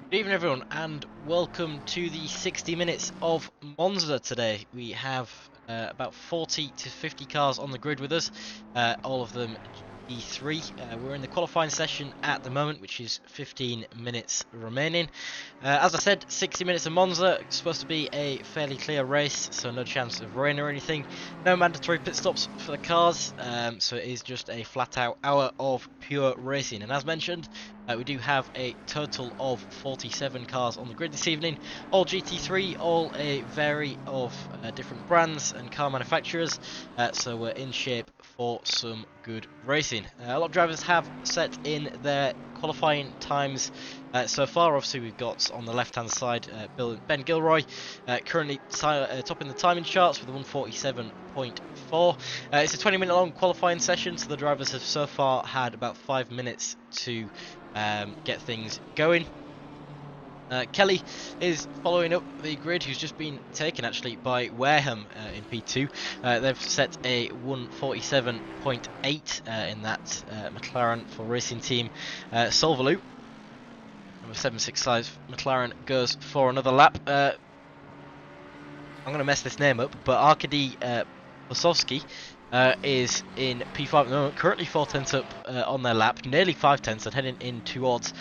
Good evening everyone and welcome to the 60 minutes of Monza today. We have about 40 to 50 cars on the grid with us, all of them G3. We're in the qualifying session at the moment, which is 15 minutes remaining. As I said, 60 minutes of Monza. It's supposed to be a fairly clear race, so no chance of rain or anything. No mandatory pit stops for the cars, so it is just a flat out hour of pure racing. And as mentioned, we do have a total of 47 cars on the grid this evening, all GT3, all a vary of different brands and car manufacturers, so we're in shape for some good racing. A lot of drivers have set in their qualifying times so far. Obviously we've got on the left hand side Ben Gilroy currently topping the timing charts with a 147.4. It's a 20-minute long qualifying session, so the drivers have so far had about 5 minutes to get things going. Kelly is following up the grid, who's just been taken actually by Wareham in P2. They've set a 147.8 in that McLaren for racing team Solvaloo. Number 765 McLaren goes for another lap. I'm going to mess this name up, but Arkady Bosowski is in P5 at the moment, currently 4 tenths up on their lap, nearly 5 tenths, and heading in towards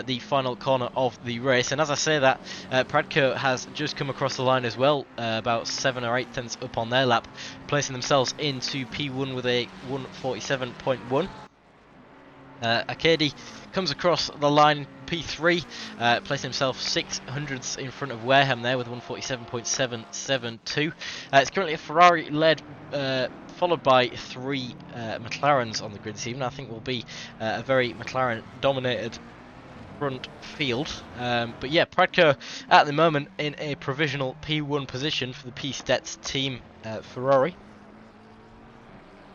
the final corner of the race. And as I say that, Pradko has just come across the line as well, about 7 or 8 tenths up on their lap, placing themselves into P1 with a 147.1. Arkady comes across the line P3, placing himself 600ths in front of Wareham there with 147.772. It's currently a Ferrari-led, followed by 3 McLarens on the grid this evening. I think will be a very McLaren-dominated front field. But yeah, Pradko at the moment in a provisional P1 position for the P-Stets team Ferrari.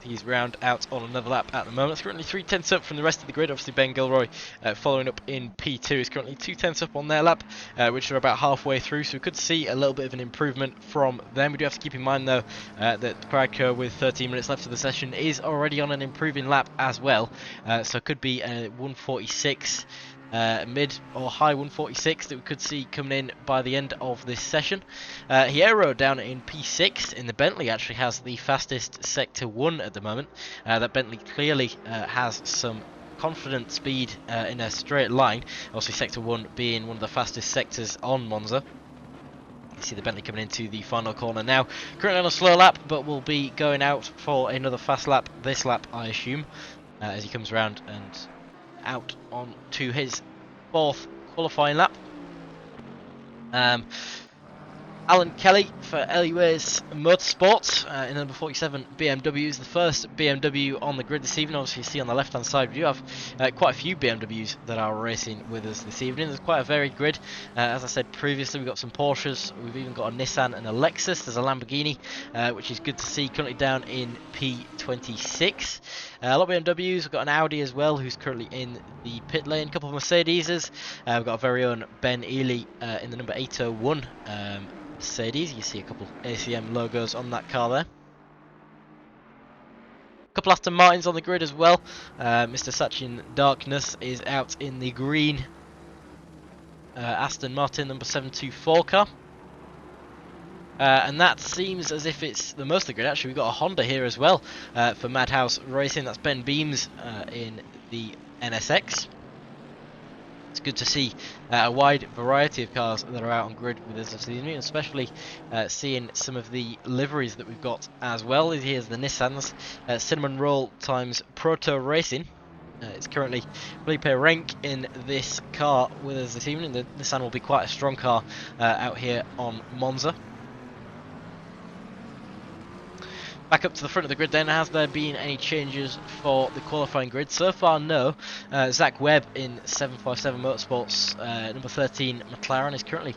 He's round out on another lap at the moment. It's currently 3 tenths up from the rest of the grid. Obviously Ben Gilroy following up in P2 is currently 2 tenths up on their lap, which are about halfway through, so we could see a little bit of an improvement from them. We do have to keep in mind though that Pradko, with 13 minutes left of the session, is already on an improving lap as well, so it could be a 146 mid or high 146 that we could see coming in by the end of this session. Hierro down in P6 in the Bentley actually has the fastest Sector 1 at the moment. That Bentley clearly has some confident speed in a straight line. Obviously Sector 1 being one of the fastest sectors on Monza. You see the Bentley coming into the final corner now. Currently on a slow lap, but will be going out for another fast lap this lap, I assume, as he comes around and out on to his 4th qualifying lap. Alan Kelly for LUA's Motorsport in number 47 BMW is the first BMW on the grid this evening. Obviously you see on the left hand side we do have quite a few BMWs that are racing with us this evening. There's quite a varied grid. As I said previously, we've got some Porsches, we've even got a Nissan and a Lexus. There's a Lamborghini, which is good to see, currently down in P26. A lot of BMWs, we've got an Audi as well, who's currently in the pit lane. A couple of Mercedes. We've got our very own Ben Ely in the number 801 Mercedes. You see a couple ACM logos on that car there. A couple Aston Martins on the grid as well. Mr. Sachin Darkness is out in the green Aston Martin number 724 car. And that seems as if it's the most of the grid. Actually, we've got a Honda here as well for Madhouse Racing. That's Ben Beams in the NSX. It's good to see a wide variety of cars that are out on grid with us this evening, especially seeing some of the liveries that we've got as well. Here's the Nissans, Cinnamon Roll times Proto Racing. It's currently Felipe Renk in this car with us this evening. The Nissan will be quite a strong car out here on Monza. Back up to the front of the grid then, has there been any changes for the qualifying grid? So far, no. Zach Webb in 757 Motorsports, number 13 McLaren, is currently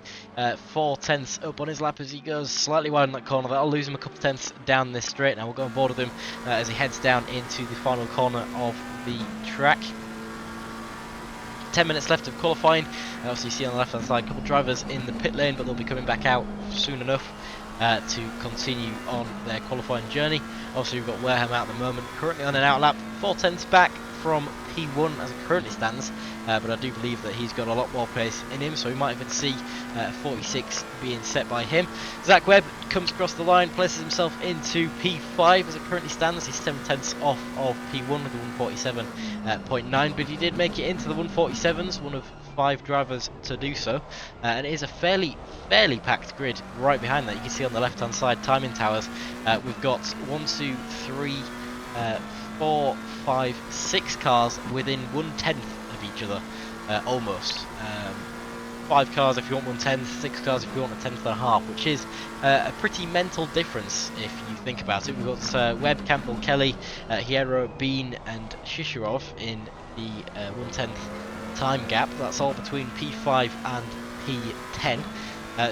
4 tenths up on his lap as he goes slightly wide in that corner. That'll lose him a couple of tenths down this straight. Now we'll go on board with him as he heads down into the final corner of the track. 10 minutes left of qualifying. Obviously you see on the left hand side a couple of drivers in the pit lane, but they'll be coming back out soon enough to continue on their qualifying journey. Obviously we've got Wareham out at the moment, currently on an out lap, 4 tenths back from P1 as it currently stands, but I do believe that he's got a lot more pace in him, so we might even see 46 being set by him. Zach Webb comes across the line, places himself into P5 as it currently stands. He's 7/10 off of P1 with a 147.9, but he did make it into the 147s, one of 5 drivers to do so, and it is a fairly packed grid right behind that. You can see on the left hand side timing towers. We've got 1, 2, 3, 4, 5, 6 cars within 1/10 of each other, almost. 5 cars if you want 1/10, 6 cars if you want a 10th and a half, which is a pretty mental difference if you think about it. We've got Webb, Campbell, Kelly, Hierro, Bean and Shishirov in the 1/10 time gap. That's all between P5 and P10.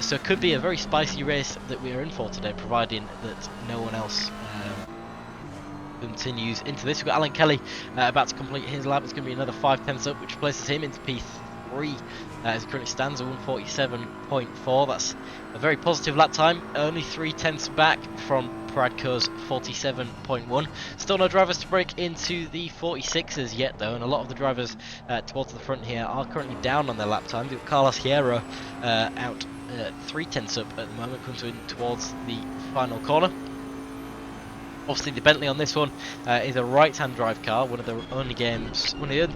So it could be a very spicy race that we are in for today, providing that no one else continues into this. We've got Alan Kelly about to complete his lap. It's going to be another 5/10 up, which places him into P3 as it currently stands at 147.4. That's a very positive lap time, only 3/10 back from Pradko's 47.1. Still no drivers to break into the 46s yet though, and a lot of the drivers towards the front here are currently down on their lap time. We've got Carlos Hierro out 3/10 up at the moment, comes in towards the final corner. Obviously the Bentley on this one is a right-hand drive car, one of the only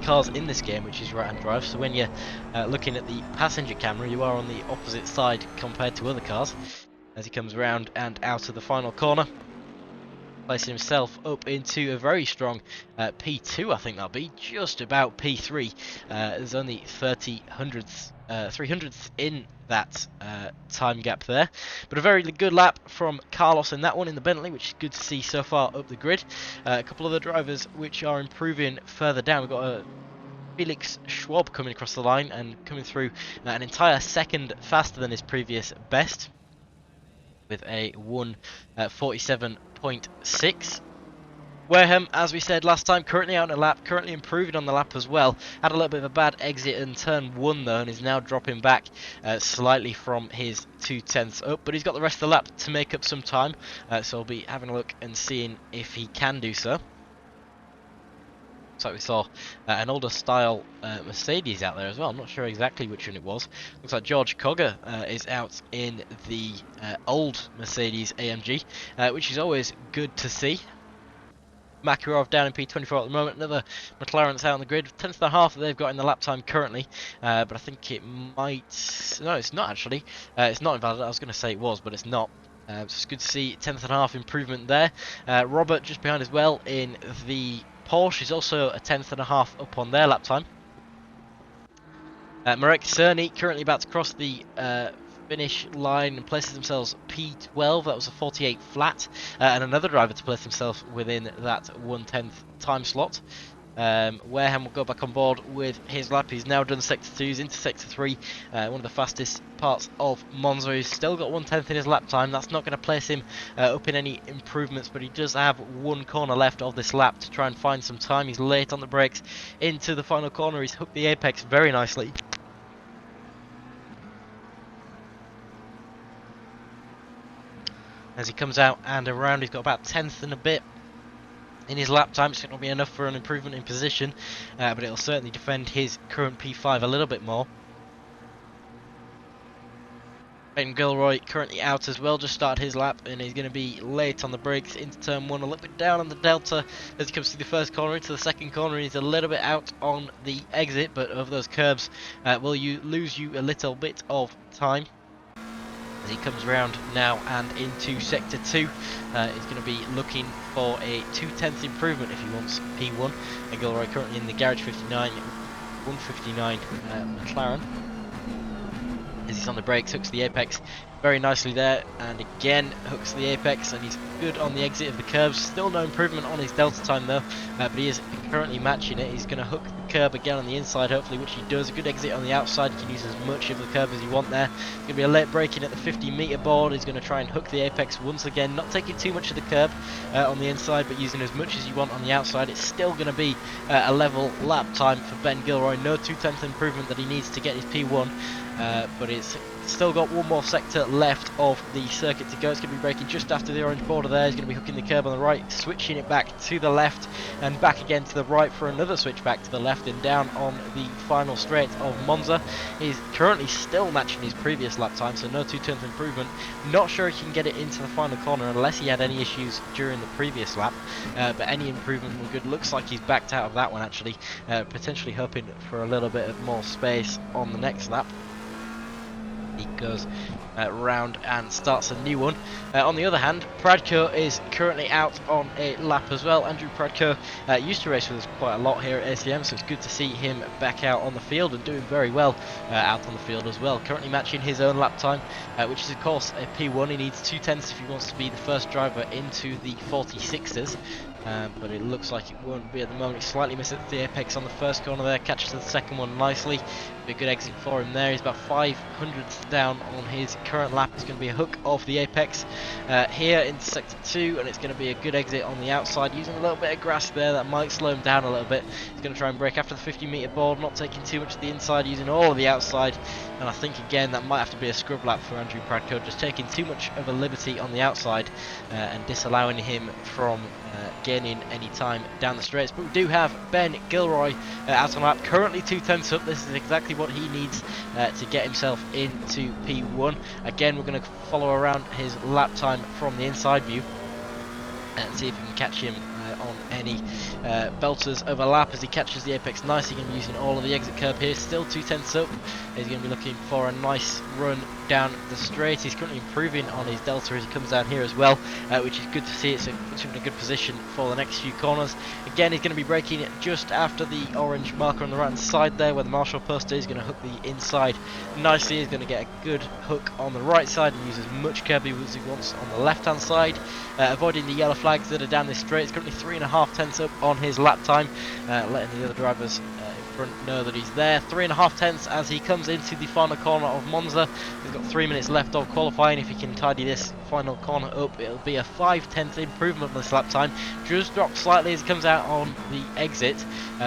cars in this game which is right-hand drive, so when you're looking at the passenger camera you are on the opposite side compared to other cars, as he comes around and out of the final corner, placing himself up into a very strong P2, I think that'll be, just about P3. There's only 300ths in that time gap there, but a very good lap from Carlos in that one in the Bentley, which is good to see so far up the grid. A couple of the drivers which are improving further down. We've got Felix Schwab coming across the line and coming through an entire second faster than his previous best, with a 1:47.6. Wareham, as we said last time, currently out on a lap, currently improving on the lap as well. Had a little bit of a bad exit in turn 1 though, and is now dropping back slightly from his 2/10 up, but he's got the rest of the lap to make up some time, so I'll be having a look and seeing if he can do so. Looks like we saw an older style Mercedes out there as well. I'm not sure exactly which one it was. Looks like George Cogger is out in the old Mercedes AMG, which is always good to see. Makarov down in P24 at the moment. Another McLaren's out on the grid. 10th and a half that they've got in the lap time currently, but I think it might... No, it's not actually. It's not invalid. I was going to say it was, but it's not. So it's good to see 10th and a half improvement there. Robert just behind as well in the Porsche is also a 10th and a half up on their lap time. Marek Cerny currently about to cross the finish line and places themselves P12. That was a 48 flat, and another driver to place himself within that 1/10 time slot. Wareham will go back on board with his lap. He's now done sector 2s into sector 3, one of the fastest parts of Monza. He's still got 1/10 in his lap time. That's not going to place him up in any improvements, but he does have one corner left of this lap to try and find some time. He's late on the brakes into the final corner. He's hooked the apex very nicely. As he comes out and around, he's got about 10th and a bit in his lap time. It's not going to be enough for an improvement in position, but it'll certainly defend his current P5 a little bit more. Ben Gilroy currently out as well, just started his lap, and he's going to be late on the brakes into turn 1, a little bit down on the delta as he comes through the first corner into the second corner. He's a little bit out on the exit, but over those curbs will lose you a little bit of time. As he comes around now and into sector 2, he's going to be looking for a 2/10 improvement if he wants P1. And Gilroy currently in the Garage 59, 159 McLaren. As he's on the brakes, hooks the apex very nicely there, and again hooks the apex, and he's good on the exit of the curves. Still no improvement on his delta time though, but he is currently matching it. He's going to hook the curb again on the inside, hopefully, which he does. A good exit on the outside. You can use as much of the curb as you want there. It's going to be a late braking at the 50-meter board. He's going to try and hook the apex once again, not taking too much of the curb on the inside, but using as much as you want on the outside. It's still going to be a level lap time for Ben Gilroy. No 2/10 improvement that he needs to get his P1, but it's still got one more sector left of the circuit to go. It's going to be braking just after the orange border there. He's going to be hooking the curb on the right, switching it back to the left and back again to the right for another switch back to the left and down on the final straight of Monza. He's currently still matching his previous lap time, so no 2 turns improvement. Not sure he can get it into the final corner unless he had any issues during the previous lap, but any improvement will good. Looks like he's backed out of that one actually, potentially hoping for a little bit of more space on the next lap. He goes round and starts a new one. On the other hand, Pradko is currently out on a lap as well. Andrew Pradko used to race with us quite a lot here at ACM, so it's good to see him back out on the field and doing very well out on the field as well. Currently matching his own lap time, which is of course a P1. He needs 2 tenths if he wants to be the first driver into the 46ers. But it looks like it won't be at the moment. He slightly misses the apex on the first corner there, catches the second one nicely. Be a good exit for him there. He's about 500ths down on his current lap. It's going to be a hook off the apex here in sector 2, and it's going to be a good exit on the outside, using a little bit of grass there that might slow him down a little bit. He's going to try and brake after the 50-meter board, not taking too much of the inside, using all of the outside. And I think again that might have to be a scrub lap for Andrew Pradko, just taking too much of a liberty on the outside and disallowing him from gaining any time down the straights. But we do have Ben Gilroy out on lap, currently 2 tenths up. This is exactly what he needs to get himself into P1. Again, we're going to follow around his lap time from the inside view and see if we can catch him on any belters over lap as he catches the apex nicely. Going to be using all of the exit curb here, still 2 tenths up. He's going to be looking for a nice run down the straight. He's currently improving on his delta as he comes down here as well, which is good to see. It's puts him in a good position for the next few corners. Again, he's going to be braking just after the orange marker on the right hand side there where the marshal post is. He's going to hook the inside nicely. He's going to get a good hook on the right side and use as much curb as he wants on the left hand side, avoiding the yellow flags that are down this straight. He's currently 3.5 tenths up on his lap time, letting the other drivers in front know that he's there. 3.5 tenths as he comes into the final corner of Monza. He's got 3 minutes left of qualifying. If he can tidy this final corner up, it'll be a 5/10 improvement on this lap time. Just dropped slightly as he comes out on the exit,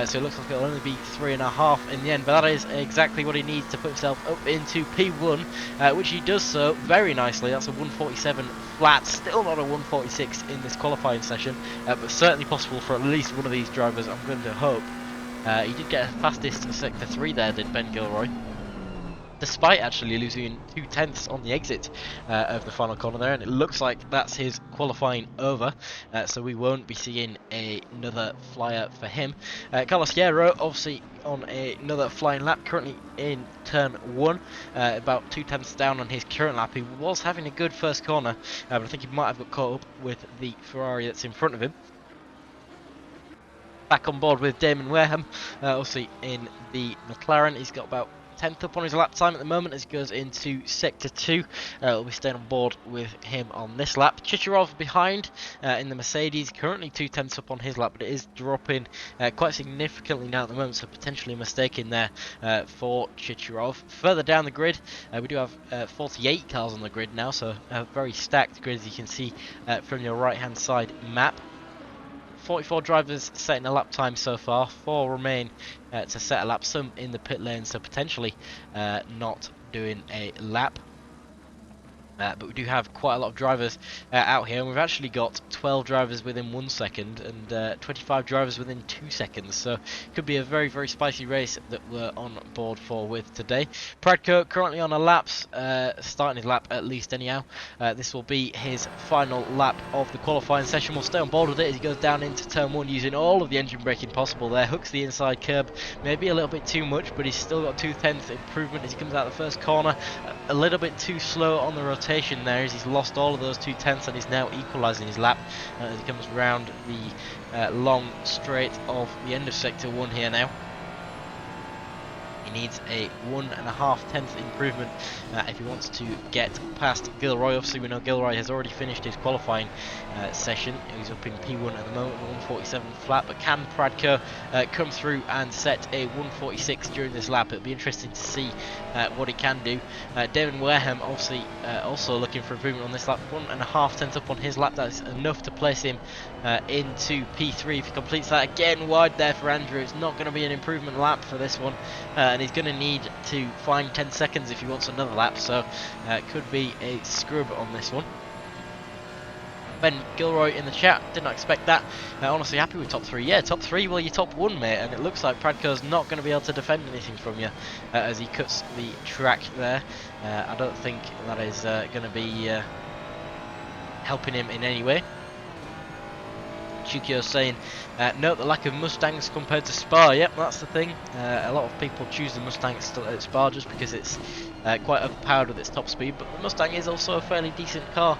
so it looks like it'll only be 3.5 in the end, but that is exactly what he needs to put himself up into P1, which he does so very nicely. That's a 147 flat, still not a 146 in this qualifying session, but certainly possible for at least one of these drivers, I'm going to hope. He did get a fastest sector 3 there, did Ben Gilroy, despite actually losing 2 tenths on the exit of the final corner there, and it looks like that's his qualifying over, so we won't be seeing another flyer for him. Carlos Hierro obviously on another flying lap, currently in turn 1, about 2 tenths down on his current lap. He was having a good first corner, but I think he might have got caught up with the Ferrari that's in front of him. Back on board with Damon Wareham, obviously in the McLaren. He's got about 10th up on his lap time at the moment as he goes into sector 2. We'll be staying on board with him on this lap. Chicharov behind in the Mercedes, currently 2 tenths up on his lap, but it is dropping quite significantly now at the moment, so potentially a mistake in there for Chicharov. Further down the grid, we do have 48 cars on the grid now, so a very stacked grid as you can see from your right hand side map. 44 drivers setting a lap time so far, 4 remain to set a lap, some in the pit lane, so potentially not doing a lap. But we do have quite a lot of drivers out here, and we've actually got 12 drivers within 1 second and 25 drivers within 2 seconds, so it could be a very, very spicy race that we're on board for with today. Pradko currently on a laps, starting his lap at least anyhow. This will be his final lap of the qualifying session. We'll stay on board with it as he goes down into turn 1 using all of the engine braking possible there. Hooks the inside curb, maybe a little bit too much, but he's still got 2 tenths improvement as he comes out the first corner. A little bit too slow on the rotation there as he's lost all of those 2 tenths and he's now equalising his lap as he comes round the long straight of the end of sector 1 here now. He needs a 1.5 tenth improvement if he wants to get past Gilroy. Obviously we know Gilroy has already finished his qualifying session. He's up in P1 at the moment, 147 flat, but can Pradko come through and set a 146 during this lap? It'll be interesting to see what he can do. David Wareham obviously also looking for improvement on this lap, 1.5 tenths up on his lap. That's enough to place him into P3 if he completes that. Again wide there for Andrew. It's not going to be an improvement lap for this one, and he's going to need to find 10 seconds if he wants another lap, so it could be a scrub on this one. Ben Gilroy in the chat, did not expect that. Honestly happy with top 3. Yeah, top 3, well, you're top 1, mate, and it looks like Pradko's not going to be able to defend anything from you as he cuts the track there. I don't think that is going to be helping him in any way. Chukio saying, note the lack of Mustangs compared to Spa. Yep, that's the thing. A lot of people choose the Mustang still at Spa just because it's quite overpowered with its top speed, but the Mustang is also a fairly decent car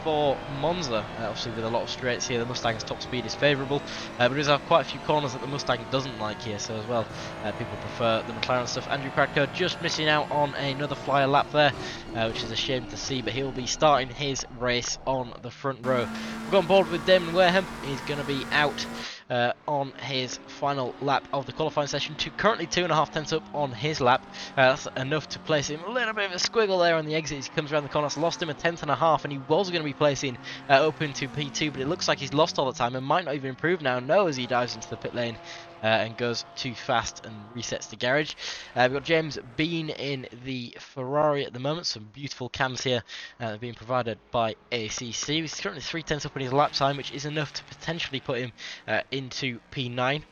for Monza. Obviously with a lot of straights here, the Mustang's top speed is favourable, but it does have quite a few corners that the Mustang doesn't like here, so as well, people prefer the McLaren stuff. Andrew Pradko just missing out on another flyer lap there, which is a shame to see, but he'll be starting his race on the front row. We've got on board with Damon Wareham. He's going to be out on his final lap of the qualifying session, currently 2.5 tenths up on his lap. That's enough to place him a little bit of a squiggle there on the exit as he comes around the corner. It's lost him 1.5 tenths, and he was going to be placing up into P2, but it looks like he's lost all the time and might not even improve now. No, as he dives into the pit lane and goes too fast and resets the garage. We've got James Bean in the Ferrari at the moment. Some beautiful cams here being provided by ACC. He's currently 3 tenths up in his lap time, which is enough to potentially put him into P9.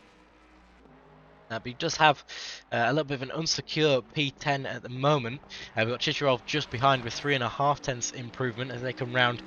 But he does have a little bit of an unsecure P10 at the moment. We've got Chicharov just behind with 3.5 tenths improvement as they come round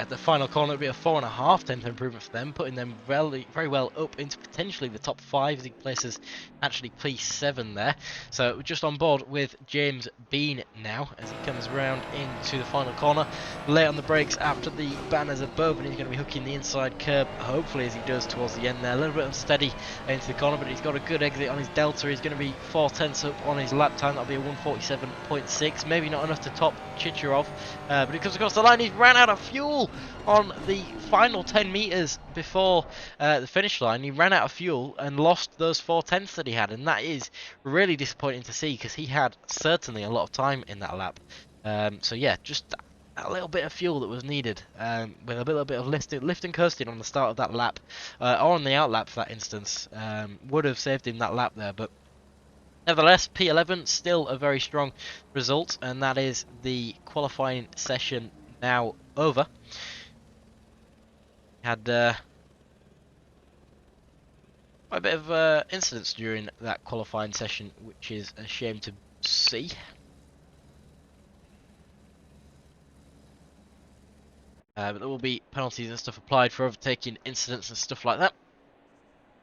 the final corner. It'll be a 4.5 tenth improvement for them, putting them very well up into potentially the top 5 as he places actually P7 there. So we're just on board with James Bean now as he comes round into the final corner. Late on the brakes after the banners above, and he's going to be hooking the inside curb, hopefully, as he does towards the end there. A little bit unsteady into the corner, but he's got a good exit on his delta. He's going to be 4 tenths up on his lap time. That'll be a 1:47.6. Maybe not enough to top Chicharov, but he comes across the line. He's ran out of fuel on the final 10 meters before the finish line. He ran out of fuel and lost those 4 tenths that he had, and that is really disappointing to see because he had certainly a lot of time in that lap. So yeah, just a little bit of fuel that was needed, with a little bit of lift and coasting on the start of that lap, or on the out lap for that instance, would have saved him that lap there. But nevertheless, P11 still a very strong result, and that is the qualifying session now over. Had quite a bit of incidents during that qualifying session, which is a shame to see. But there will be penalties and stuff applied for overtaking incidents and stuff like that.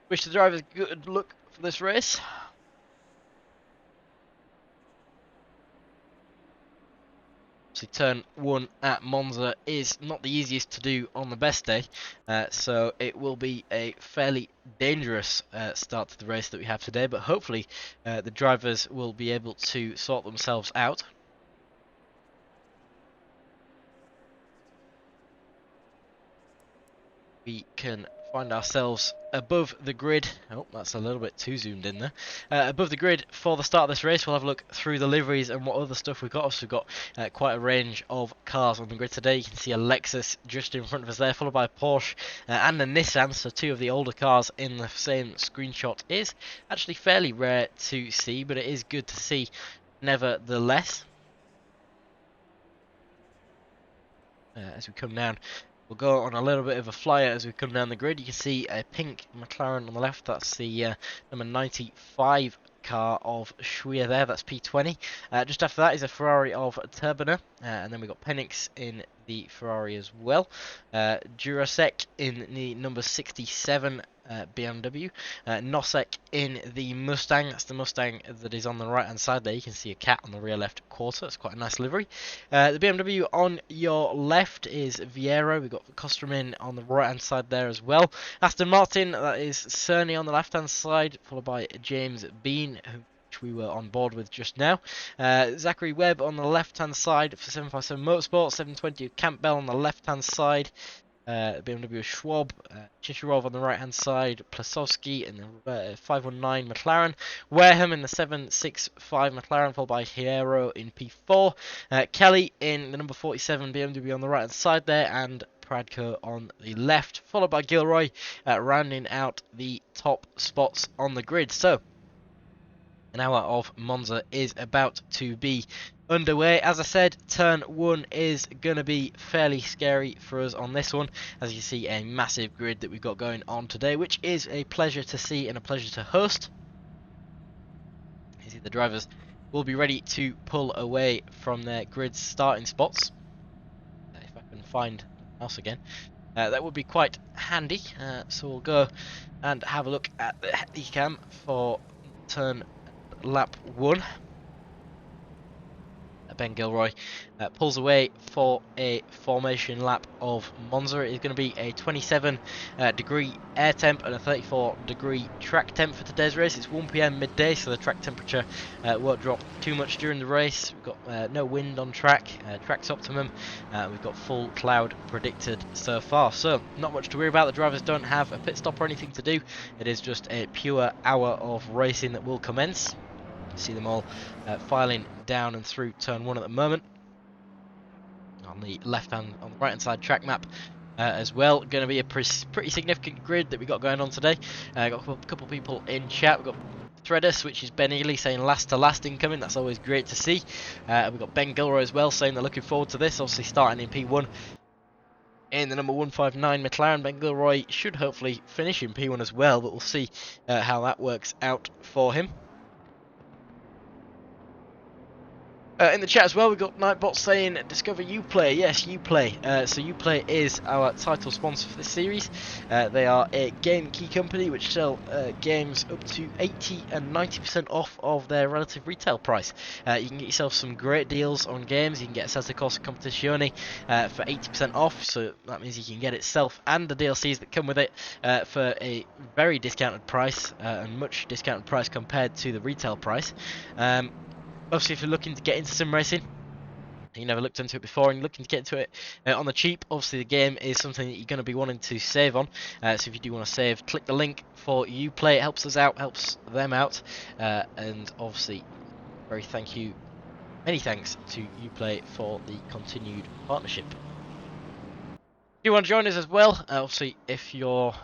Wish the drivers good luck for this race. So turn 1 at Monza is not the easiest to do on the best day, so it will be a fairly dangerous start to the race that we have today, but hopefully the drivers will be able to sort themselves out. We can find ourselves above the grid. Oh, that's a little bit too zoomed in there. Above the grid for the start of this race. We'll have a look through the liveries and what other stuff we've got. So we've got quite a range of cars on the grid today. You can see a Lexus just in front of us there, followed by a Porsche and a Nissan. So 2 of the older cars in the same screenshot is actually fairly rare to see, but it is good to see nevertheless. As we come down, we'll go on a little bit of a flyer as we come down the grid. You can see a pink McLaren on the left. That's the number 95 car of Schwier there. That's P20. Just after that is a Ferrari of Turbiner. And then we've got Penix in the Ferrari as well. Durasek in the number 67 BMW. Nosek in the Mustang. That's the Mustang that is on the right hand side there. You can see a cat on the rear left quarter. It's quite a nice livery. The BMW on your left is Vieira. We've got Kosterman on the right hand side there as well. Aston Martin, that is Cerny on the left hand side, followed by James Bean, which we were on board with just now. Zachary Webb on the left hand side for 757 Motorsport. 720 Campbell on the left hand side. BMW Schwab, Chicharov on the right hand side, Plasowski in the 519 McLaren, Wareham in the 765 McLaren, followed by Hierro in P4, Kelly in the number 47 BMW on the right hand side there, and Pradko on the left, followed by Gilroy, rounding out the top spots on the grid. So An hour of Monza is about to be underway. As I said, turn 1 is going to be fairly scary for us on this one, as you see a massive grid that we've got going on today, which is a pleasure to see and a pleasure to host. You see the drivers will be ready to pull away from their grid starting spots. If I can find the mouse again, that would be quite handy. So we'll go and have a look at the cam for turn lap 1. Ben Gilroy pulls away for a formation lap of Monza. It is going to be a 27 degree air temp and a 34 degree track temp for today's race. It's 1 PM midday, so the track temperature won't drop too much during the race. We've got no wind on track, track's optimum. We've got full cloud predicted so far, so not much to worry about. The drivers don't have a pit stop or anything to do. It is just a pure hour of racing that will commence. See them all filing down and through turn 1 at the moment. On the left hand, on the right hand side track map as well. Going to be a pretty significant grid that we got going on today. Got a couple people in chat. We've got Threadus, which is Ben Ely, saying last to last incoming. That's always great to see. We've got Ben Gilroy as well, saying they're looking forward to this. Obviously starting in P1 in the number 159 McLaren. Ben Gilroy should hopefully finish in P1 as well, but we'll see how that works out for him. In the chat as well, we've got Nightbot saying, discover Uplay. Yes, Uplay. So Uplay is our title sponsor for this series. They are a game key company which sell games up to 80 and 90% off of their relative retail price. You can get yourself some great deals on games. You can get Assassin's Creed Competizione for 80% off, so that means you can get itself and the DLCs that come with it for a very discounted price, and much discounted price compared to the retail price. Obviously, if you're looking to get into sim racing, you never looked into it before and you're looking to get into it on the cheap, obviously the game is something that you're going to be wanting to save on. So if you do want to save, click the link for Uplay. It helps us out, helps them out, and obviously many thanks to Uplay for the continued partnership. If you want to join us as well, obviously if you're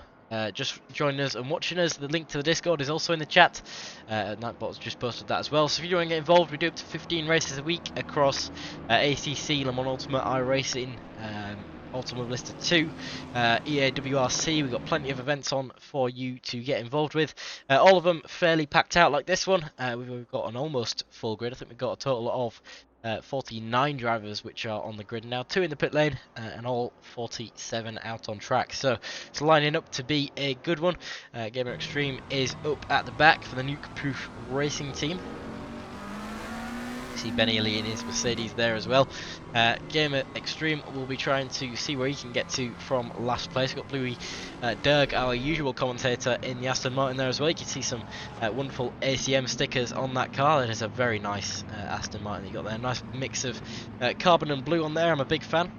just joining us and watching us, the link to the Discord is also in the chat. Nightbot's just posted that as well. So if you want to get involved, we do up to 15 races a week across ACC, Le Mans Ultimate, iRacing, Automobilista 2, EAWRC. We've got plenty of events on for you to get involved with. All of them fairly packed out like this one. We've got an almost full grid. I think we've got a total of 49 drivers which are on the grid now, 2 in the pit lane and all 47 out on track, so it's lining up to be a good one. Gamer Extreme is up at the back for the Nuke Proof Racing team. See Ben Ely in his Mercedes there as well. Gamer Extreme will be trying to see where he can get to from last place. We've got Bluey Derg, our usual commentator, in the Aston Martin there as well. You can see some wonderful ACM stickers on that car. It is a very nice Aston Martin that you got there. Nice mix of carbon and blue on there. I'm a big fan.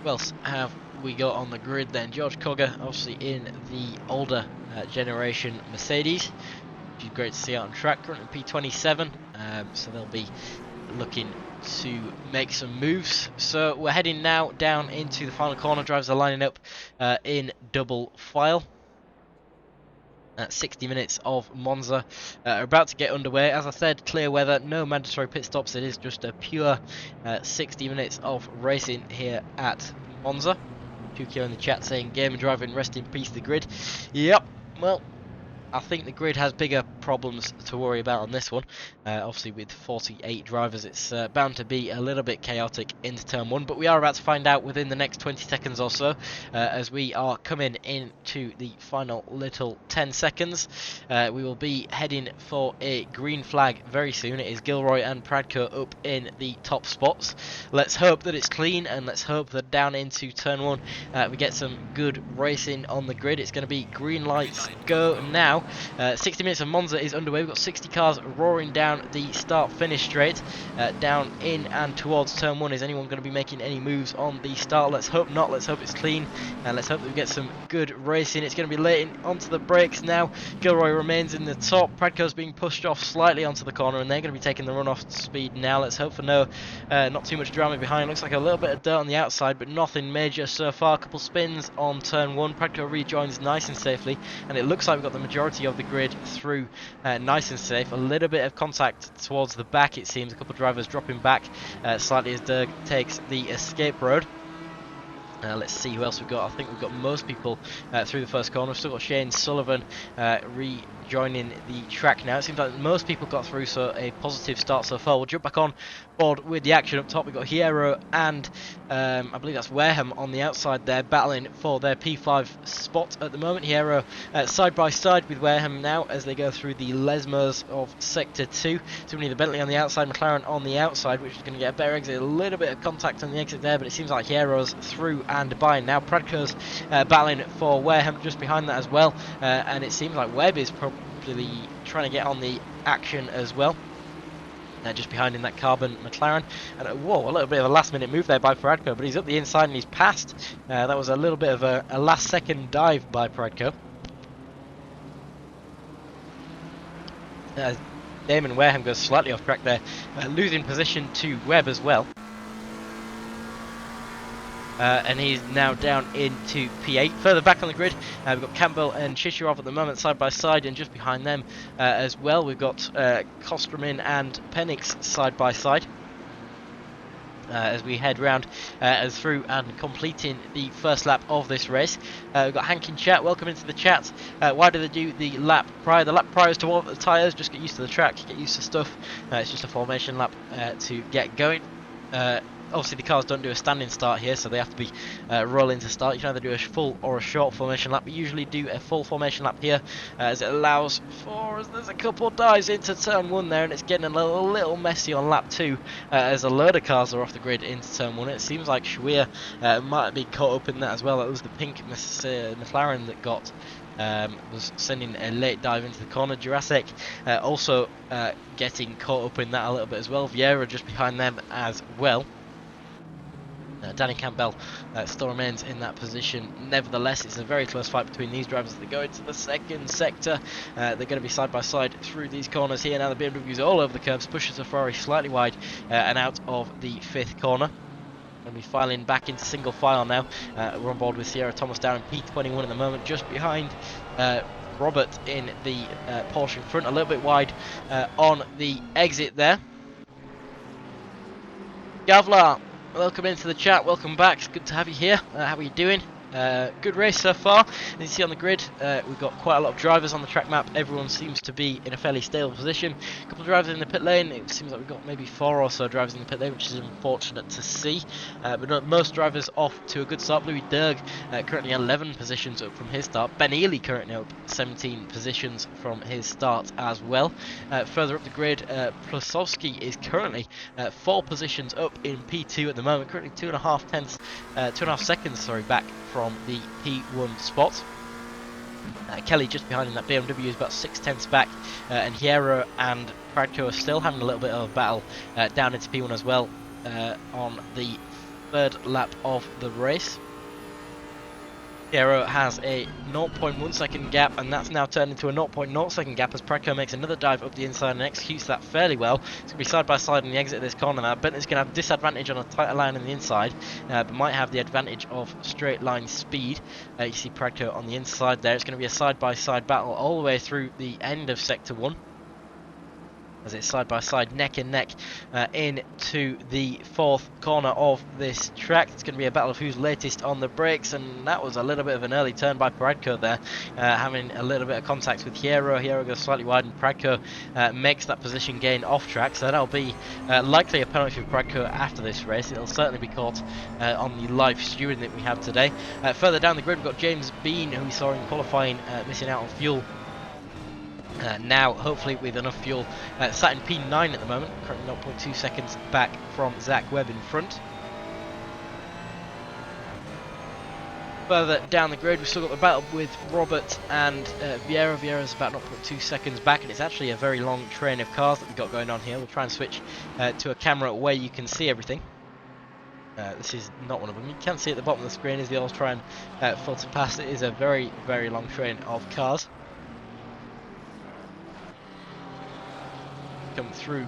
Who else have we got on the grid then? George Cogger, obviously in the older generation Mercedes, which is great to see out on track. Currently P27, so they'll be looking to make some moves. So we're heading now down into the final corner. Drivers are lining up in double file. 60 minutes of Monza are about to get underway. As I said, clear weather, no mandatory pit stops. It is just a pure 60 minutes of racing here at Monza. Tukio in the chat saying, game and driving, rest in peace the grid. Yep, well, I think the grid has bigger problems to worry about on this one. Obviously with 48 drivers, it's bound to be a little bit chaotic into turn 1, but we are about to find out within the next 20 seconds or so, as we are coming into the final little 10 seconds. We will be heading for a green flag very soon. It is Gilroy and Pradko up in the top spots. Let's hope that it's clean, and let's hope that down into turn 1 we get some good racing on the grid. It's going to be green lights go now. 60 minutes of Monza is underway. We've got 60 cars roaring down the start-finish straight, down in and towards turn 1. Is anyone going to be making any moves on the start? Let's hope not. Let's hope it's clean, and let's hope that we get some good racing. It's going to be late onto the brakes now. Gilroy remains in the top. Pradco's being pushed off slightly onto the corner, and they're going to be taking the run-off speed now. Let's hope for not too much drama behind. Looks like a little bit of dirt on the outside, but nothing major so far. A couple spins on turn 1. Pradco rejoins nice and safely, and it looks like we've got the majority of the grid through nice and safe. A little bit of contact towards the back, it seems. A couple of drivers dropping back slightly as Dirk takes the escape road. Let's see who else we've got. I think we've got most people through the first corner. We've still got Shane Sullivan rejoining the track now. It seems like most people got through, so a positive start so far. We'll jump back on board with the action up top. We've got Hierro and I believe that's Wareham on the outside there, battling for their P5 spot at the moment. Hierro side by side with Wareham now as they go through the Lesmers of Sector 2. So we need the Bentley on the outside, McLaren on the outside, which is going to get a better exit. A little bit of contact on the exit there, but it seems like Hierro's through and by now. Pradco's battling for Wareham just behind that as well, and it seems like Webb is probably trying to get on the action as well. Just behind in that carbon McLaren, and whoa, a little bit of a last minute move there by Pradco, but he's up the inside and he's passed. That was a little bit of a last second dive by Pradco. Damon Wareham goes slightly off track there, losing position to Webb as well. And he's now down into P8. Further back on the grid, we've got Campbell and Shishirov at the moment side by side, and just behind them as well we've got Kostramin and Penix side by side. As we head round through and completing the first lap of this race. We've got Hank in chat. Welcome into the chat. Why do they do the lap prior? The lap prior is to warm up the tyres, just get used to the track, get used to stuff. It's just a formation lap to get going. Obviously the cars don't do a standing start here, so they have to be rolling to start. You can either do a full or a short formation lap. We usually do a full formation lap here, as it allows for, as there's a couple dives into turn 1 there, and it's getting a little messy on lap 2, as a load of cars are off the grid into turn 1. It seems like Schwier might have been caught up in that as well. It was the pink McLaren that got was sending a late dive into the corner. Jurassic also getting caught up in that a little bit as well. Vieira just behind them as well. Danny Campbell still remains in that position. Nevertheless, it's a very close fight between these drivers as they go into the second sector. They're going to be side by side through these corners here. Now the BMW's all over the curbs, pushes the Ferrari slightly wide and out of the 5th corner. Going to be filing back into single file now. We're on board with Sierra Thomas down in P21 at the moment, just behind Robert in the Porsche in front, a little bit wide on the exit there. Gavlar, welcome into the chat, welcome back, it's good to have you here. How are you doing? Good race so far. As you see on the grid, we've got quite a lot of drivers on the track map. Everyone seems to be in a fairly stable position. A couple of drivers in the pit lane. It seems like we've got maybe 4 or so drivers in the pit lane, which is unfortunate to see. But most drivers off to a good start. Louis Derg currently 11 positions up from his start. Ben Ely currently up 17 positions from his start as well. Further up the grid, Plusovsky is currently 4 positions up in P2 at the moment. Currently 2.5 seconds back from the P1 spot. Kelly just behind in that BMW is about 0.6 back, and Hierro and Pradco are still having a little bit of a battle down into P1 as well on the 3rd lap of the race. Hierro has a 0.1 second gap, and that's now turned into a 0.0 second gap as Pradco makes another dive up the inside and executes that fairly well. It's going to be side by side on the exit of this corner now. Bentley's going to have disadvantage on a tighter line on the inside, but might have the advantage of straight line speed. You see Pradco on the inside there. It's going to be a side by side battle all the way through the end of Sector 1. As it's side by side, neck and neck into the 4th corner of this track. It's going to be a battle of who's latest on the brakes, and that was a little bit of an early turn by Pradco there, having a little bit of contact with Hierro. Hierro goes slightly wide, and Pradco makes that position gain off track, so that'll be likely a penalty for Pradco after this race. It'll certainly be caught on the live stewing that we have today. Further down the grid, we've got James Bean, who we saw in qualifying missing out on fuel. Now, hopefully with enough fuel, sat in P9 at the moment, currently 0.2 seconds back from Zach Webb in front. Further down the grid, we've still got the battle with Robert and Vieira. Vieira's about 0.2 seconds back, and it's actually a very long train of cars that we've got going on here. We'll try and switch to a camera where you can see everything. This is not one of them. You can see at the bottom of the screen as the others try and filter past. It is a very, very long train of cars. Come through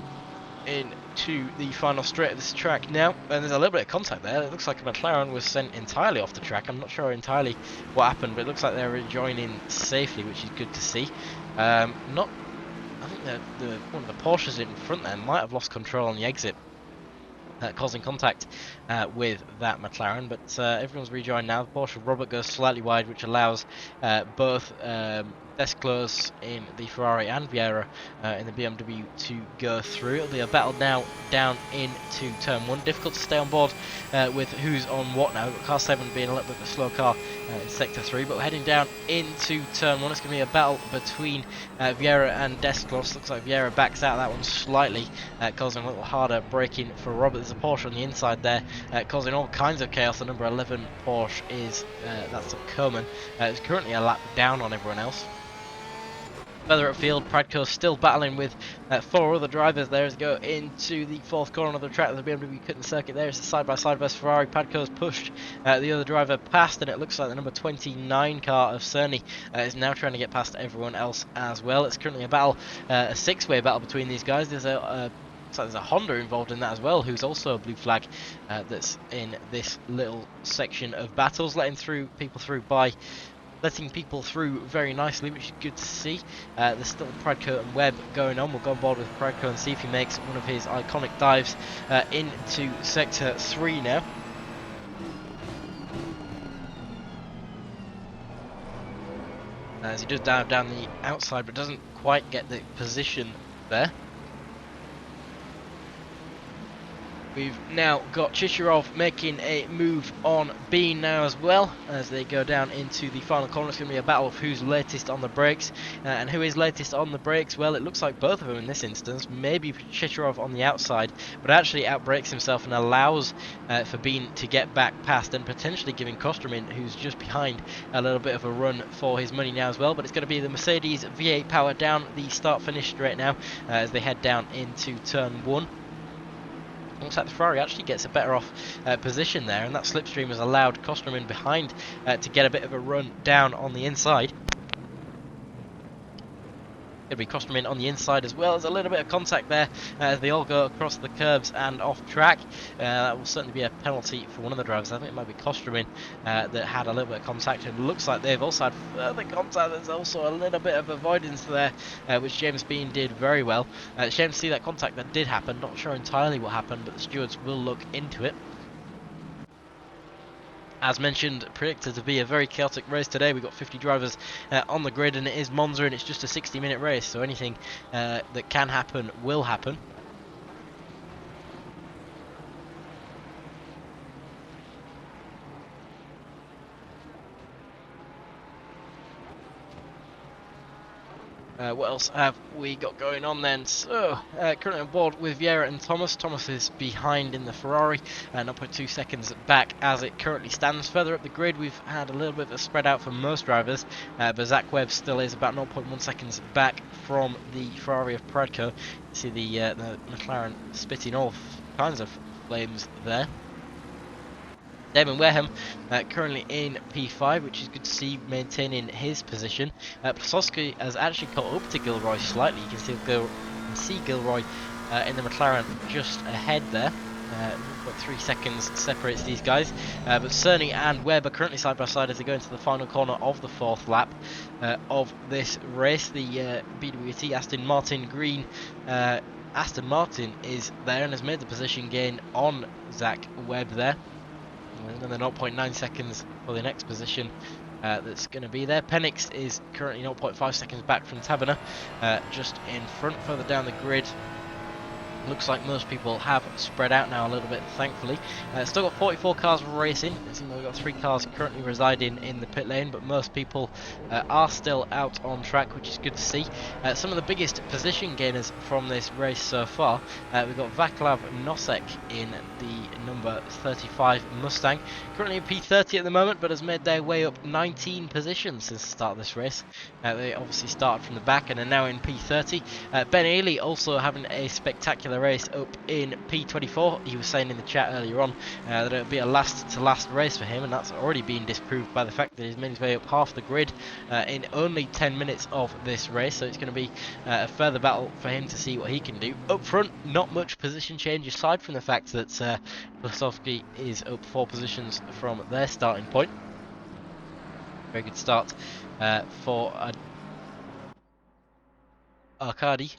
into the final straight of this track now, and there's a little bit of contact there. It looks like a McLaren was sent entirely off the track. I'm not sure entirely what happened, but it looks like they're rejoining safely, which is good to see. I think one of the Porsches in front there might have lost control on the exit, causing contact with that McLaren, but everyone's rejoined now. The Porsche Robert goes slightly wide, which allows both Desclos in the Ferrari and Vieira in the BMW to go through. It'll be a battle now down into turn 1. Difficult to stay on board with who's on what now. We've got car 7 being a little bit of a slow car in sector 3, but we're heading down into turn 1. It's going to be a battle between Vieira and Desclos. Looks like Vieira backs out that one slightly, causing a little harder braking for Robert. There's a Porsche on the inside there, causing all kinds of chaos. The number 11 Porsche is that's a Coleman. It's currently a lap down on everyone else. Further upfield, Pradco still battling with 4 other drivers there as they go into the 4th corner of the track. The BMW couldn't circuit there. It's a side-by-side versus Ferrari. Pradco's pushed the other driver past, and it looks like the number 29 car of Cerny is now trying to get past everyone else as well. It's currently a battle, a 6-way battle between these guys. There's a so there's a Honda involved in that as well, who's also a blue flag that's in this little section of battles, letting people through very nicely, which is good to see. There's still Pradco and Webb going on. We'll go on board with Pradco and see if he makes one of his iconic dives into sector 3 now. As he does dive down the outside, but doesn't quite get the position there. We've now got Chicharov making a move on Bean now as well, as they go down into the final corner. It's going to be a battle of who's latest on the brakes, and who is latest on the brakes. Well, it looks like both of them in this instance. Maybe Chicharov on the outside, but actually outbrakes himself and allows for Bean to get back past, and potentially giving Kosterman, who's just behind, a little bit of a run for his money now as well. But it's going to be the Mercedes V8 power down the start-finish straight now, as they head down into turn 1. Looks like the Ferrari actually gets a better off position there, and that slipstream has allowed Kosterman behind to get a bit of a run down on the inside. It'll be Kosterman on the inside as well. There's a little bit of contact there as they all go across the curbs and off track. That will certainly be a penalty for one of the drivers. I think it might be Kosterman that had a little bit of contact, and it looks like they've also had further contact. There's also a little bit of avoidance there, which James Bean did very well. Shame to see that contact that did happen. Not sure entirely what happened, but the stewards will look into it. As mentioned, predicted to be a very chaotic race today. We've got 50 drivers on the grid, and it is Monza, and it's just a 60-minute race, so anything that can happen will happen. What else have we got going on then? So, currently on board with Vieira and Thomas. Thomas is behind in the Ferrari, 0.2 seconds back as it currently stands. Further up the grid, we've had a little bit of a spread out for most drivers, but Zach Webb still is about 0.1 seconds back from the Ferrari of Pradco. You see the McLaren spitting all kinds of flames there. Damon Wareham currently in P5, which is good to see, maintaining his position. Plasowski has actually caught up to Gilroy slightly. You can see Gilroy in the McLaren just ahead there. 0.3 seconds separates these guys. But Cerny and Webb are currently side by side as they go into the final corner of the 4th lap of this race. The BWT Aston Martin green. Aston Martin is there and has made the position gain on Zach Webb there. Another 0.9 seconds for the next position that's going to be there. Penix is currently 0.5 seconds back from Taberner, just in front. Further down the grid, Looks like most people have spread out now a little bit, thankfully. Still got 44 cars racing. It seems like we've got 3 cars currently residing in the pit lane, but most people are still out on track, which is good to see. Some of the biggest position gainers from this race so far, we've got Vaclav Nosek in the number 35 Mustang, currently in P30 at the moment, but has made their way up 19 positions since the start of this race. They obviously started from the back and are now in P30. Ben Ely also having a spectacular race up in P24. He was saying in the chat earlier on that it would be a last race for him, and that's already been disproved by the fact that he's made his way up half the grid in only 10 minutes of this race, so it's going to be a further battle for him to see what he can do. Up front, not much position change aside from the fact that Blasowski is up 4 positions from their starting point. Very good start for Arkady.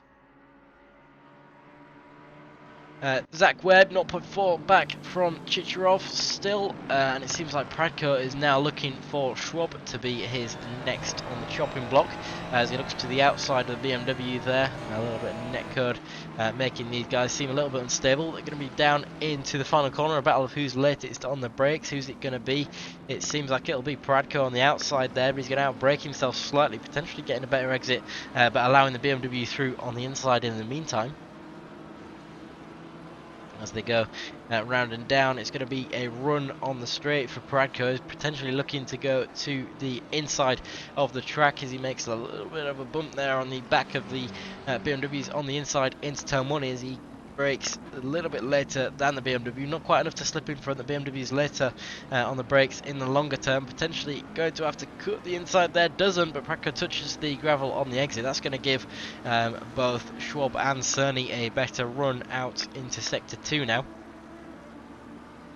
Zach Webb, 0.4 back from Chicharov still, and it seems like Pradko is now looking for Schwab to be his next on the chopping block, as he looks to the outside of the BMW there. A little bit of netcode making these guys seem a little bit unstable. They're going to be down into the final corner, a battle of who's latest on the brakes. Who's it going to be? It seems like it'll be Pradko on the outside there, but he's going to outbrake himself slightly, potentially getting a better exit, but allowing the BMW through on the inside in the meantime. As they go round and down, it's going to be a run on the straight for Pradko. He's potentially looking to go to the inside of the track as he makes a little bit of a bump there on the back of the BMWs on the inside into turn 1 as he brakes a little bit later than the BMW, not quite enough to slip in front. The BMW's later on the brakes in the longer term, potentially going to have to cut the inside there, doesn't, but Pradko touches the gravel on the exit. That's going to give both Schwab and Cerny a better run out into sector 2 now.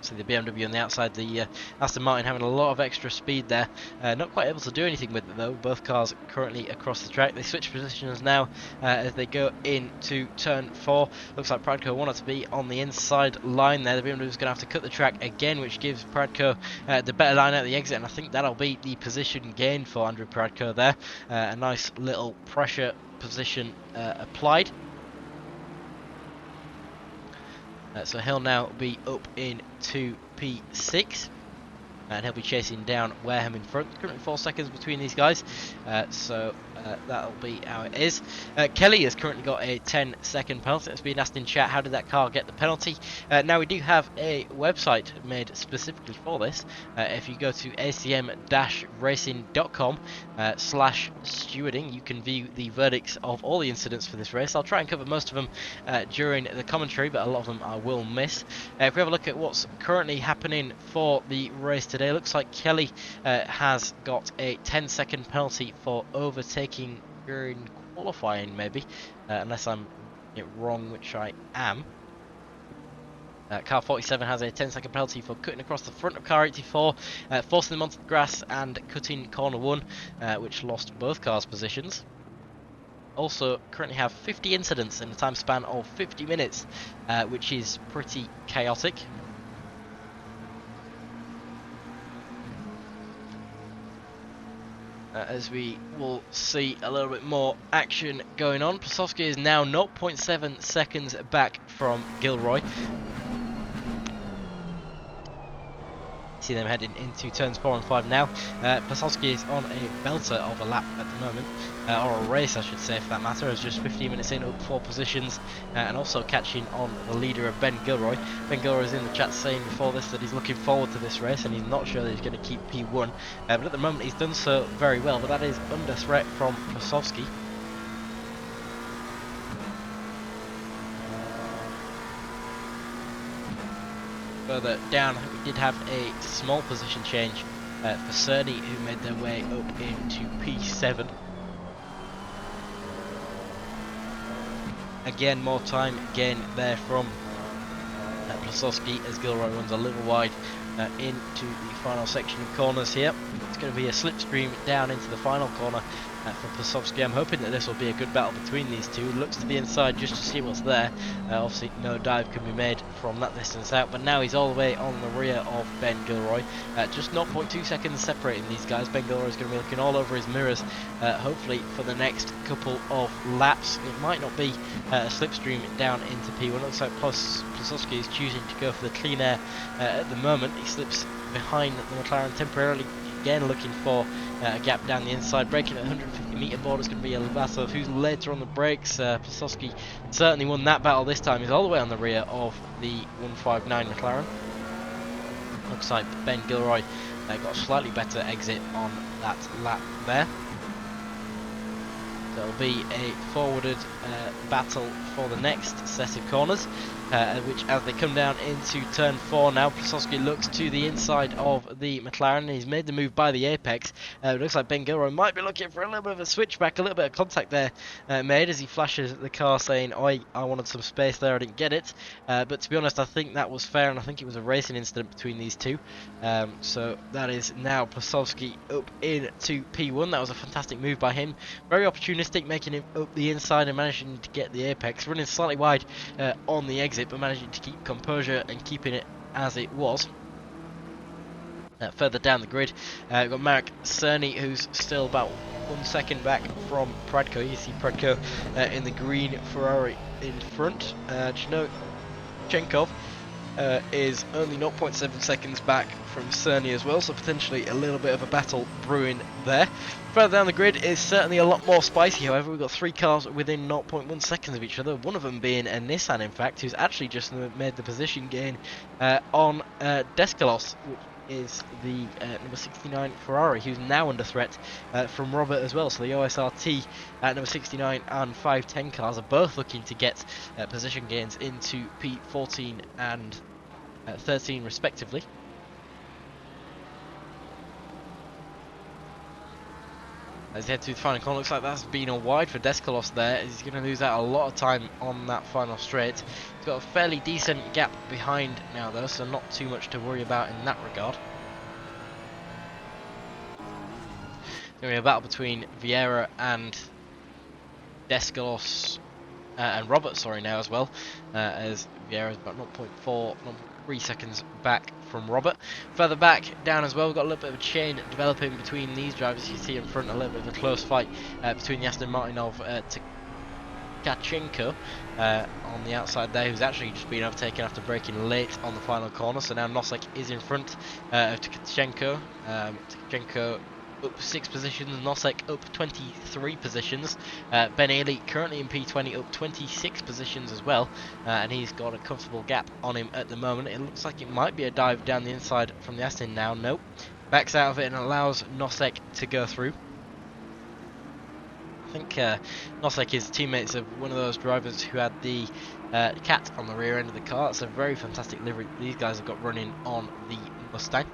So the BMW on the outside, the Aston Martin having a lot of extra speed there. Not quite able to do anything with it though. Both cars currently across the track. They switch positions now as they go into turn 4. Looks like Pradko wanted to be on the inside line there. The BMW is going to have to cut the track again, which gives Pradko the better line at the exit. And I think that'll be the position gain for Andrew Pradko there. A nice little pressure position applied. So he'll now be up into P6, and he'll be chasing down Wareham in front. Currently 4 seconds between these guys, so that'll be how it is. Kelly has currently got a 10-second penalty. It's been asked in chat, how did that car get the penalty? Now we do have a website made specifically for this. If you go to acm-racing.com/stewarding, you can view the verdicts of all the incidents for this race. I'll try and cover most of them during the commentary, but a lot of them I will miss. If we have a look at what's currently happening for the race today, looks like Kelly has got a 10-second penalty for overtaking during qualifying, maybe, unless I'm it wrong, which I am. Car 47 has a 10-second penalty for cutting across the front of car 84, forcing them onto the grass and cutting corner 1, which lost both cars' positions. Also currently have 50 incidents in a time span of 50 minutes, which is pretty chaotic. As we will see a little bit more action going on. Blasowski is now 0.7 seconds back from Gilroy. See them heading into turns 4 and 5 now. Blasowski is on a belter of a lap at the moment, or a race I should say for that matter, as just 15 minutes in, up 4 positions, and also catching on the leader of Ben Gilroy. Ben Gilroy is in the chat saying before this that he's looking forward to this race and he's not sure that he's going to keep P1, but at the moment he's done so very well, but that is under threat from Blasowski. Further down, we did have a small position change for Cerny, who made their way up into P7. Again, more time gain there from Blasowski as Gilroy runs a little wide into the final section of corners here. Let's go going to be a slipstream down into the final corner for Plasovsky. I'm hoping that this will be a good battle between these two. Looks to the inside just to see what's there. Obviously no dive can be made from that distance out, but now he's all the way on the rear of Ben Gilroy. Just 0.2 seconds separating these guys. Ben Gilroy is going to be looking all over his mirrors, hopefully for the next couple of laps. It might not be a slipstream down into P1. It looks like Plasovsky is choosing to go for the clean air at the moment. He slips behind the McLaren temporarily, again looking for a gap down the inside. Braking at 150 metre board is going to be a battle of who's later on the brakes. Plasovsky certainly won that battle this time. He's all the way on the rear of the 159 McLaren. Looks like Ben Gilroy got a slightly better exit on that lap there. So it'll be a forwarded battle for the next set of corners, which as they come down into turn 4 now, Plasovsky looks to the inside of the McLaren. He's made the move by the apex. It looks like Ben Gilroy might be looking for a little bit of a switchback, a little bit of contact there made as he flashes at the car saying, "Oi, I wanted some space there, I didn't get it." But to be honest, I think that was fair, and I think it was a racing incident between these two. So that is now Plasovsky up into P1. That was a fantastic move by him. Very opportunistic, making him up the inside and managing to get the apex. Running slightly wide on the exit, but managing to keep composure and keeping it as it was. Further down the grid, we've got Marek Cerny, who's still about 1 second back from Pradko. You see Pradko in the green Ferrari in front. Chenkov is only 0.7 seconds back from Cerny as well, so potentially a little bit of a battle brewing there. Further down the grid is certainly a lot more spicy, however. We've got 3 cars within 0.1 seconds of each other, one of them being a Nissan, in fact, who's actually just made the position gain on Deskalos, which is the number 69 Ferrari, who's now under threat from Robert as well. So the OSRT number 69 and 510 cars are both looking to get position gains into P14 and 13 respectively. As they head to the final corner, looks like that's been a wide for Deskalos there. He's going to lose out a lot of time on that final straight. He's got a fairly decent gap behind now though, so not too much to worry about in that regard. It's going to be a battle between Vieira and Deskalos and Robert, sorry, now as well, as Vieira is about 0.3 seconds back from Robert. Further back down as well, we've got a little bit of a chain developing between these drivers. You see in front a little bit of a close fight between the Aston Martin of Tkachenko on the outside there, who's actually just been overtaken after braking late on the final corner. So now Nosek is in front of Tkachenko. Tkachenko up 6 positions, Nosek up 23 positions. Ben Ailey currently in P20 up 26 positions as well, and he's got a comfortable gap on him at the moment. It looks like it might be a dive down the inside from the Aston now. Nope, backs out of it and allows Nosek to go through. I think Nosek is teammates of one of those drivers who had the cat on the rear end of the car. It's a very fantastic livery these guys have got running on the Mustang.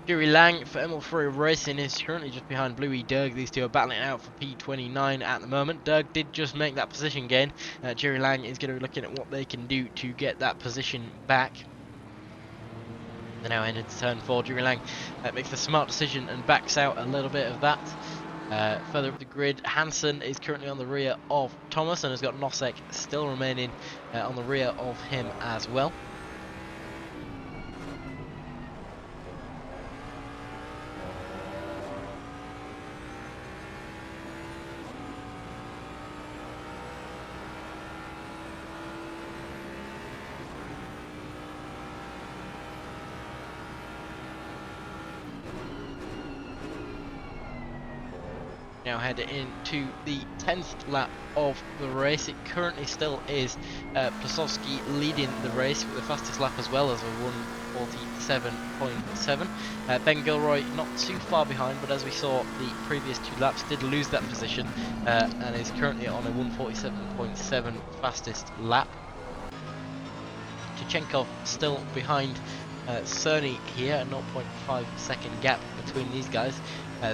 Jerry Lang for ML3 Racing is currently just behind Bluey Derg. These two are battling it out for P29 at the moment. Derg did just make that position gain. Jerry Lang is going to be looking at what they can do to get that position back. They're now headed to turn 4. Jerry Lang makes the smart decision and backs out a little bit of that. Further up the grid, Hansen is currently on the rear of Thomas and has got Nosek still remaining on the rear of him as well. Now headed into the 10th lap of the race. It currently still is Plasovsky leading the race with the fastest lap as well as a 1:47.7. Ben Gilroy not too far behind, but as we saw the previous 2 laps did lose that position and is currently on a 1:47.7 fastest lap. Chechenkov still behind Cerny here, a 0.5 second gap between these guys.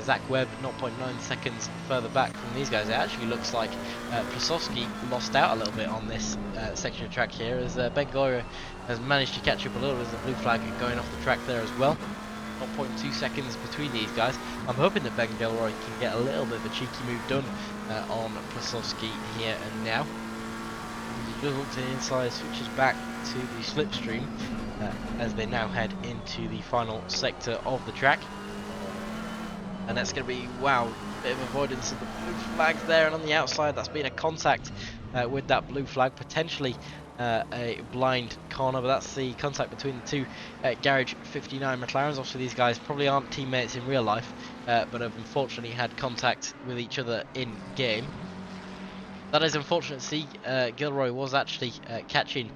Zach Webb 0.9 seconds further back from these guys. It actually looks like Plasovsky lost out a little bit on this section of track here, as Ben Gilroy has managed to catch up a little. There's a blue flag going off the track there as well. 1.2 seconds between these guys. I'm hoping that Ben Gilroy can get a little bit of a cheeky move done on Plasowski here and now. He does look to the inside, switches back to the slipstream as they now head into the final sector of the track. And that's going to be, wow, bit of avoidance of the blue flags there, and on the outside that's been a contact with that blue flag, potentially a blind corner, but that's the contact between the two Garage 59 McLarens. Obviously these guys probably aren't teammates in real life, but have unfortunately had contact with each other in game. That is unfortunate to see. Gilroy was actually catching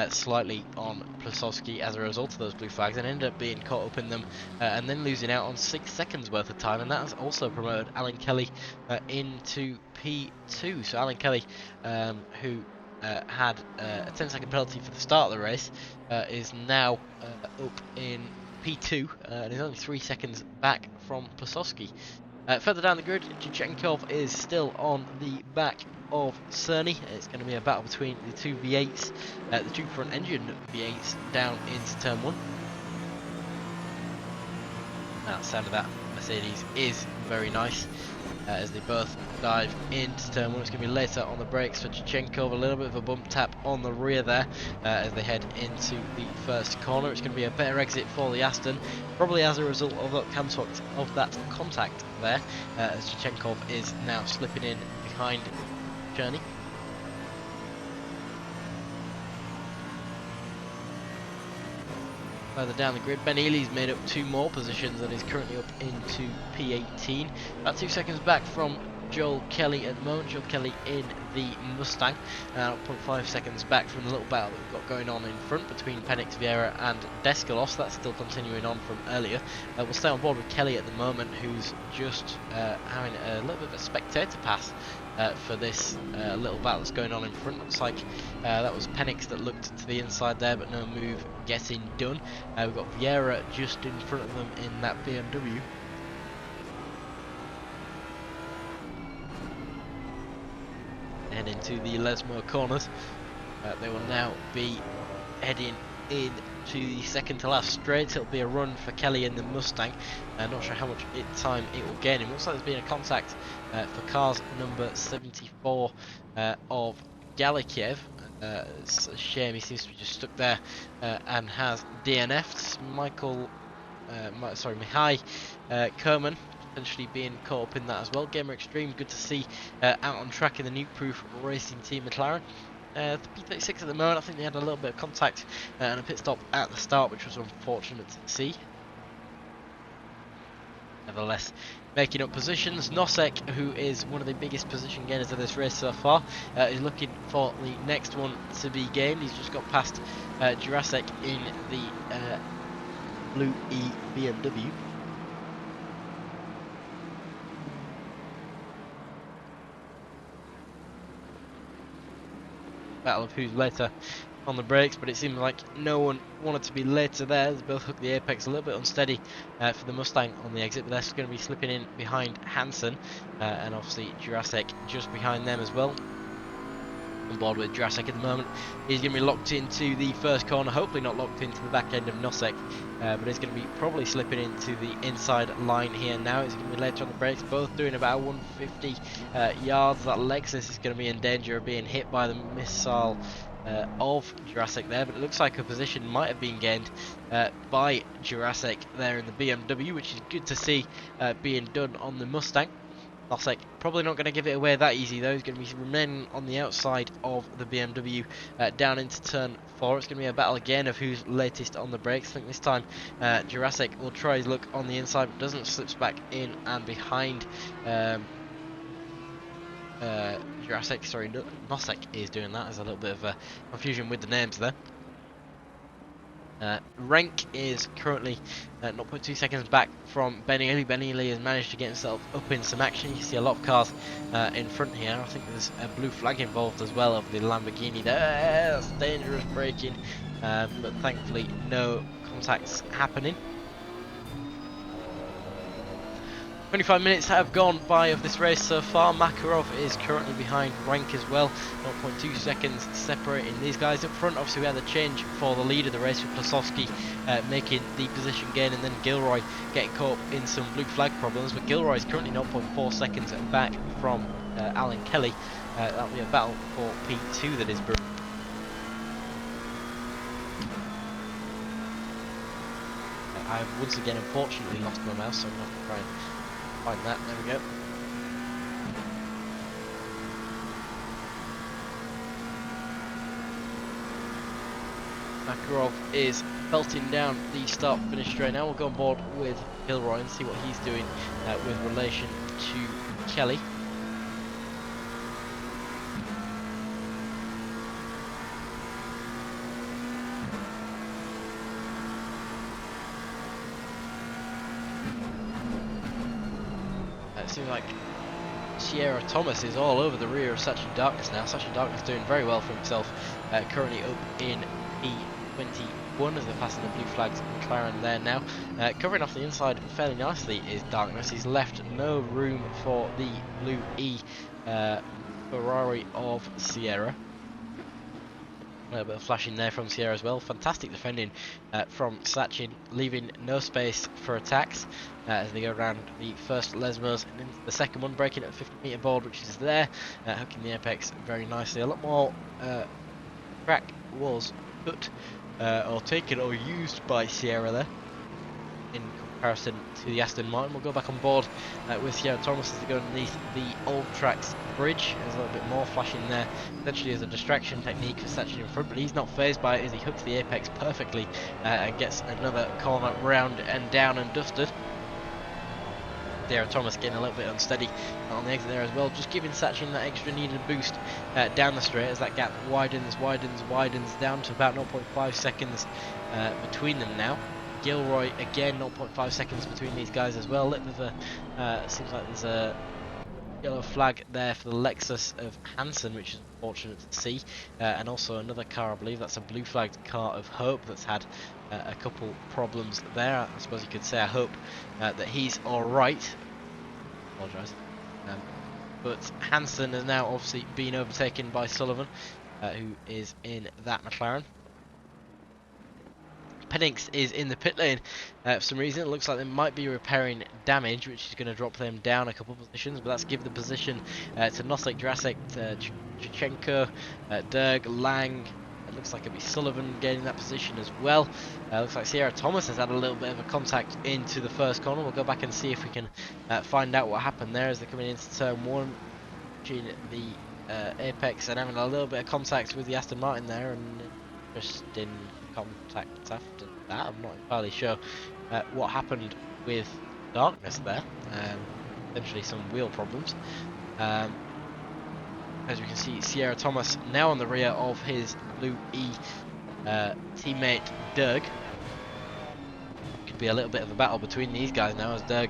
slightly on Plasowski as a result of those blue flags, and ended up being caught up in them and then losing out on 6 seconds worth of time, and that has also promoted Alan Kelly into P2. So Alan Kelly, who had a 10-second penalty for the start of the race, is now up in P2 and is only 3 seconds back from Plasowski. Further down the grid, Juchenkov is still on the back of Cerny. It's going to be a battle between the two V8s, the two front engine V8s down into turn 1. Now, the sound of that Mercedes is very nice as they both dive into turn 1. It's going to be later on the brakes for Juchenkov. A little bit of a bump tap on the rear there as they head into the first corner. It's going to be a better exit for the Aston, probably as a result of that contact there, as Juchenkov is now slipping in behind Journey. Further down the grid, Ben Ely's made up 2 more positions and is currently up into P18. About 2 seconds back from Joel Kelly at the moment. Joel Kelly in the Mustang, 0.5 seconds back from the little battle that we've got going on in front between Penix, Vieira and Deskalos. That's still continuing on from earlier. We'll stay on board with Kelly at the moment, who's just having a little bit of a spectator pass for this little battle that's going on in front. Looks like that was Penix that looked to the inside there, but no move getting done. We've got Vieira just in front of them in that BMW. Head into the Lesmo corners. They will now be heading in to the second to last straight. It'll be a run for Kelly in the Mustang. Not sure how much time it will gain him. Looks like there's been a contact for cars number 74 of Galikiev. It's a shame he seems to be just stuck there and has DNF'd. Mihai Kerman potentially being caught up in that as well. Gamer Extreme, good to see out on track in the nuke-proof racing team McLaren. The P36 at the moment, I think they had a little bit of contact and a pit stop at the start, which was unfortunate to see. Nevertheless, making up positions. Nosek, who is one of the biggest position gainers of this race so far, is looking for the next one to be gained. He's just got past Jurasek in the Blue E BMW. Battle of who's later on the brakes, but it seemed like no one wanted to be later there. They both hooked the apex a little bit unsteady for the Mustang on the exit, but they're going to be slipping in behind Hansen, and obviously Jurasek just behind them as well. On board with Jurasek at the moment. He's going to be locked into the first corner, hopefully not locked into the back end of Nosek, but he's going to be probably slipping into the inside line here now. It's going to be later on the brakes, both doing about 150 yards. That Lexus is going to be in danger of being hit by the missile of Jurasek there, but it looks like a position might have been gained by Jurasek there in the BMW, which is good to see being done on the Mustang. Nosek probably not going to give it away that easy though. He's going to be remaining on the outside of the BMW down into turn 4. It's going to be a battle again of who's latest on the brakes. I think this time Jurasek will try his luck on the inside, but doesn't, slips back in and behind Jurasek. Sorry, Nosek is doing that. There's a little bit of confusion with the names there. Renk is currently 0.2 seconds back from Ben Ely. Ben Ely has managed to get himself up in some action. You see a lot of cars in front here. I think there's a blue flag involved as well of the Lamborghini there. That's dangerous braking, but thankfully no contacts happening. 25 minutes have gone by of this race so far. Makarov is currently behind Rank as well. 0.2 seconds separating these guys up front. Obviously we had a change for the lead of the race with Plasowski making the position gain, and then Gilroy getting caught in some blue flag problems. But Gilroy is currently 0.4 seconds back from Alan Kelly. That'll be a battle for P2 that is brewing. I've once again unfortunately lost my mouse, so I'm going to have to try and find that. There we go. Makarov is belting down the start finish straight now. We'll go on board with Gilroy and see what he's doing with relation to Kelly. It seems like Sierra Thomas is all over the rear of Sachin Darkness now. Sachin Darkness doing very well for himself, currently up in P21 as they're passing the blue flags McLaren there now. Covering off the inside fairly nicely is Darkness. He's left no room for the blue E Ferrari of Sierra. A little bit of flashing there from Sierra as well. Fantastic defending from Sachin, leaving no space for attacks as they go around the first Lesmos and into the second one, breaking at the 50-meter board, which is there, hooking the apex very nicely. A lot more track was put or taken or used by Sierra there in comparison to the Aston Martin. We'll go back on board with Sierra Thomas as they go underneath the Old Tracks bridge. There's a little bit more flashing there, essentially as a distraction technique for Sachin in front, but he's not phased by it as he hooks the apex perfectly and gets another corner round and down and dusted. Sierra Thomas getting a little bit unsteady on the exit there as well, just giving Sachin that extra needed boost down the straight as that gap widens down to about 0.5 seconds between them now. Gilroy again 0.5 seconds between these guys as well. Seems like there's a yellow flag there for the Lexus of Hansen, which is unfortunate to see, and also another car, I believe that's a blue flagged car of Hope that's had a couple problems there. I suppose you could say I hope that he's alright. Apologise. But Hansen has now obviously been overtaken by Sullivan, who is in that McLaren. Pennings is in the pit lane for some reason. It looks like they might be repairing damage, which is going to drop them down a couple of positions, but that's give the position to Nosek, Drasek, Chichenko, Derg, Lang. It looks like it'll be Sullivan gaining that position as well. Looks like Sierra Thomas has had a little bit of a contact into the first corner. We'll go back and see if we can find out what happened there as they're coming into turn one, reaching the apex and having a little bit of contact with the Aston Martin there, and interesting contact after that. I'm not entirely sure what happened with Darkness there. Essentially some wheel problems. As we can see, Sierra Thomas now on the rear of his Blue E teammate Derg. Could be a little bit of a battle between these guys now as Derg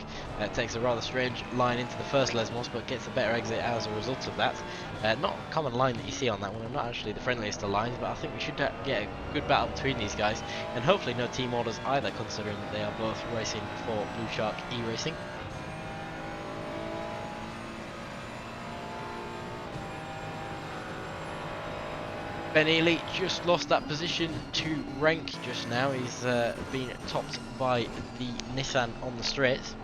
takes a rather strange line into the first Lesmos, but gets a better exit as a result of that. Not a common line that you see on that one. I'm not actually the friendliest of lines, but I think we should get a good battle between these guys, and hopefully no team orders either, considering that they are both racing for Blue Shark E-Racing. Ben Ely just lost that position to Rank just now. He's been topped by the Nissan on the straights.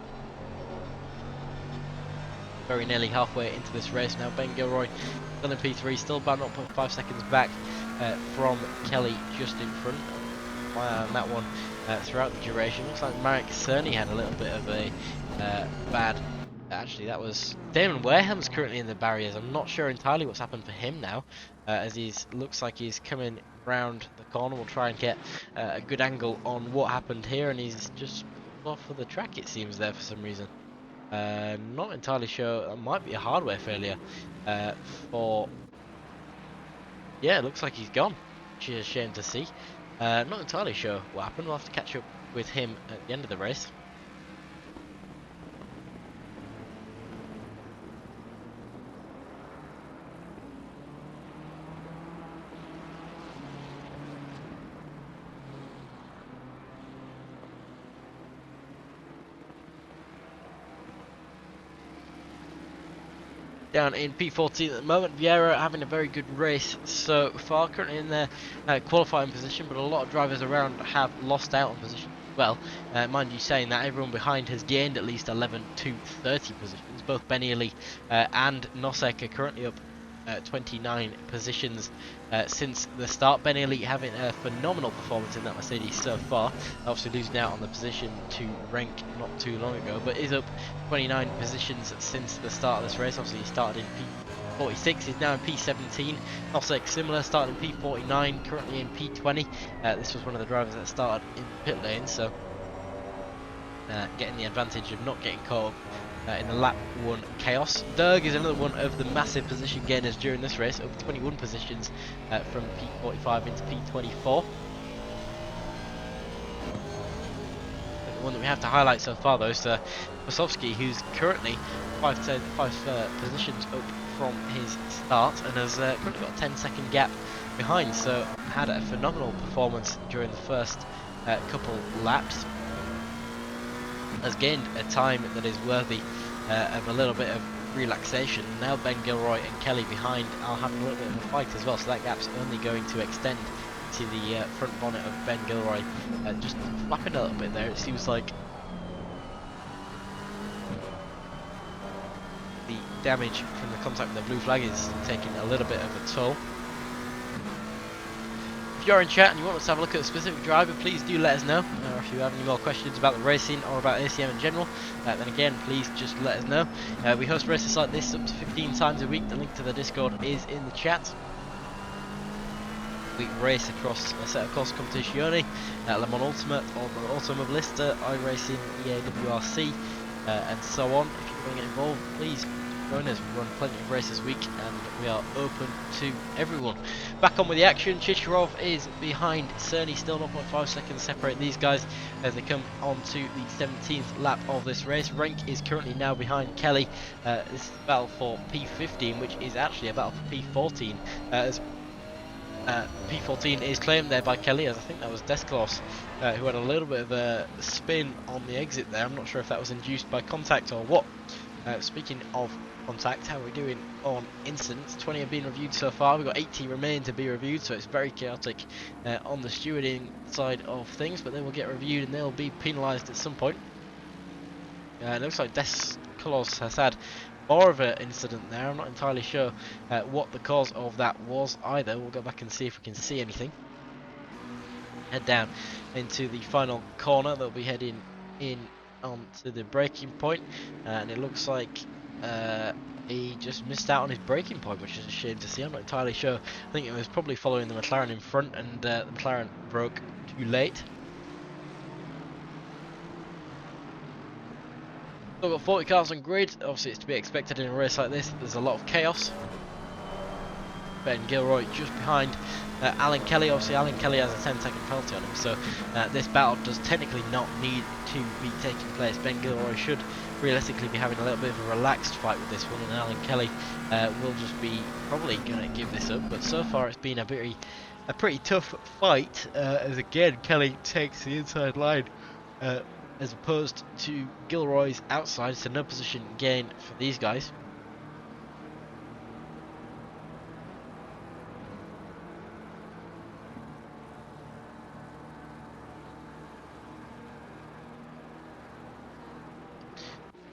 Very nearly halfway into this race now. Ben Gilroy still in P3, still about 0.5 seconds back from Kelly just in front. On that one throughout the duration. Looks like Marek Cerny had a little bit of a bad... Actually, that was Damon Wareham's currently in the barriers. I'm not sure entirely what's happened for him now, as he's looks like he's coming round the corner. We'll try and get a good angle on what happened here, and he's just off of the track, it seems, there for some reason. Not entirely sure. It might be a hardware failure for... Yeah, it looks like he's gone, which is a shame to see. Not entirely sure what happened. We'll have to catch up with him at the end of the race. Down in P14 at the moment, Vieira having a very good race so far, currently in their qualifying position, but a lot of drivers around have lost out on position as well. Mind you, saying that everyone behind has gained at least 11 to 30 positions. Both Ben Ely and Nosek are currently up 29 positions since the start. Ben Ely having a phenomenal performance in that Mercedes so far, obviously losing out on the position to Renk not too long ago, but is up 29 positions since the start of this race. Obviously he started in P46, he's now in P17. Nosek similar, started in P49, currently in P20. This was one of the drivers that started in pit lane, so getting the advantage of not getting caught up in the lap 1 chaos. Derg is another one of the massive position gainers during this race, up 21 positions from P45 into P24. The one that we have to highlight so far though is Wasowski, who's currently five positions up from his start and has currently got a 10-second gap behind, so had a phenomenal performance during the first couple laps. Has gained a time that is worthy of a little bit of relaxation. Now Ben Gilroy and Kelly behind are having a little bit of a fight as well, so that gap's only going to extend to the front bonnet of Ben Gilroy. Just flapping a little bit there, it seems like the damage from the contact with the blue flag is taking a little bit of a toll. If you're in chat and you want us to have a look at a specific driver, please do let us know. Or if you have any more questions about the racing or about ACM in general, then again, please just let us know. We host races like this up to 15 times a week. The link to the Discord is in the chat. We race across a set of course competizioni, Le Mans Ultimate, Automobilista, iRacing, EAWRC, and so on. If you want to get involved, please join us. We run plenty of races a week and we are open to everyone. Back on with the action. Chicharov is behind Cerny, still 0.5 seconds separate these guys as they come on to the 17th lap of this race. Renk is currently now behind Kelly. This is a battle for P15, which is actually a battle for P14, as P14 is claimed there by Kelly, as I think that was Desclos who had a little bit of a spin on the exit there. I'm not sure if that was induced by contact or what. Speaking of contact, how are we doing on incidents? 20 have been reviewed so far. We've got 80 remain to be reviewed, so it's very chaotic on the stewarding side of things, but they will get reviewed and they'll be penalised at some point. It looks like Desclos has had more of an incident there. I'm not entirely sure what the cause of that was either. We'll go back and see if we can see anything. Head down into the final corner. They'll be heading in onto the braking point, and it looks like he just missed out on his braking point, which is a shame to see. I'm not entirely sure. I think it was probably following the McLaren in front, and the McLaren broke too late. We've got 40 cars on grid. Obviously it's to be expected in a race like this. There's a lot of chaos. Ben Gilroy just behind Alan Kelly. Obviously Alan Kelly has a 10-second penalty on him, so this battle does technically not need to be taking place. Ben Gilroy should realistically be having a little bit of a relaxed fight with this one, and Alan Kelly will just be probably going to give this up. But so far it's been a pretty tough fight, as again Kelly takes the inside line as opposed to Gilroy's outside, so no position gain for these guys.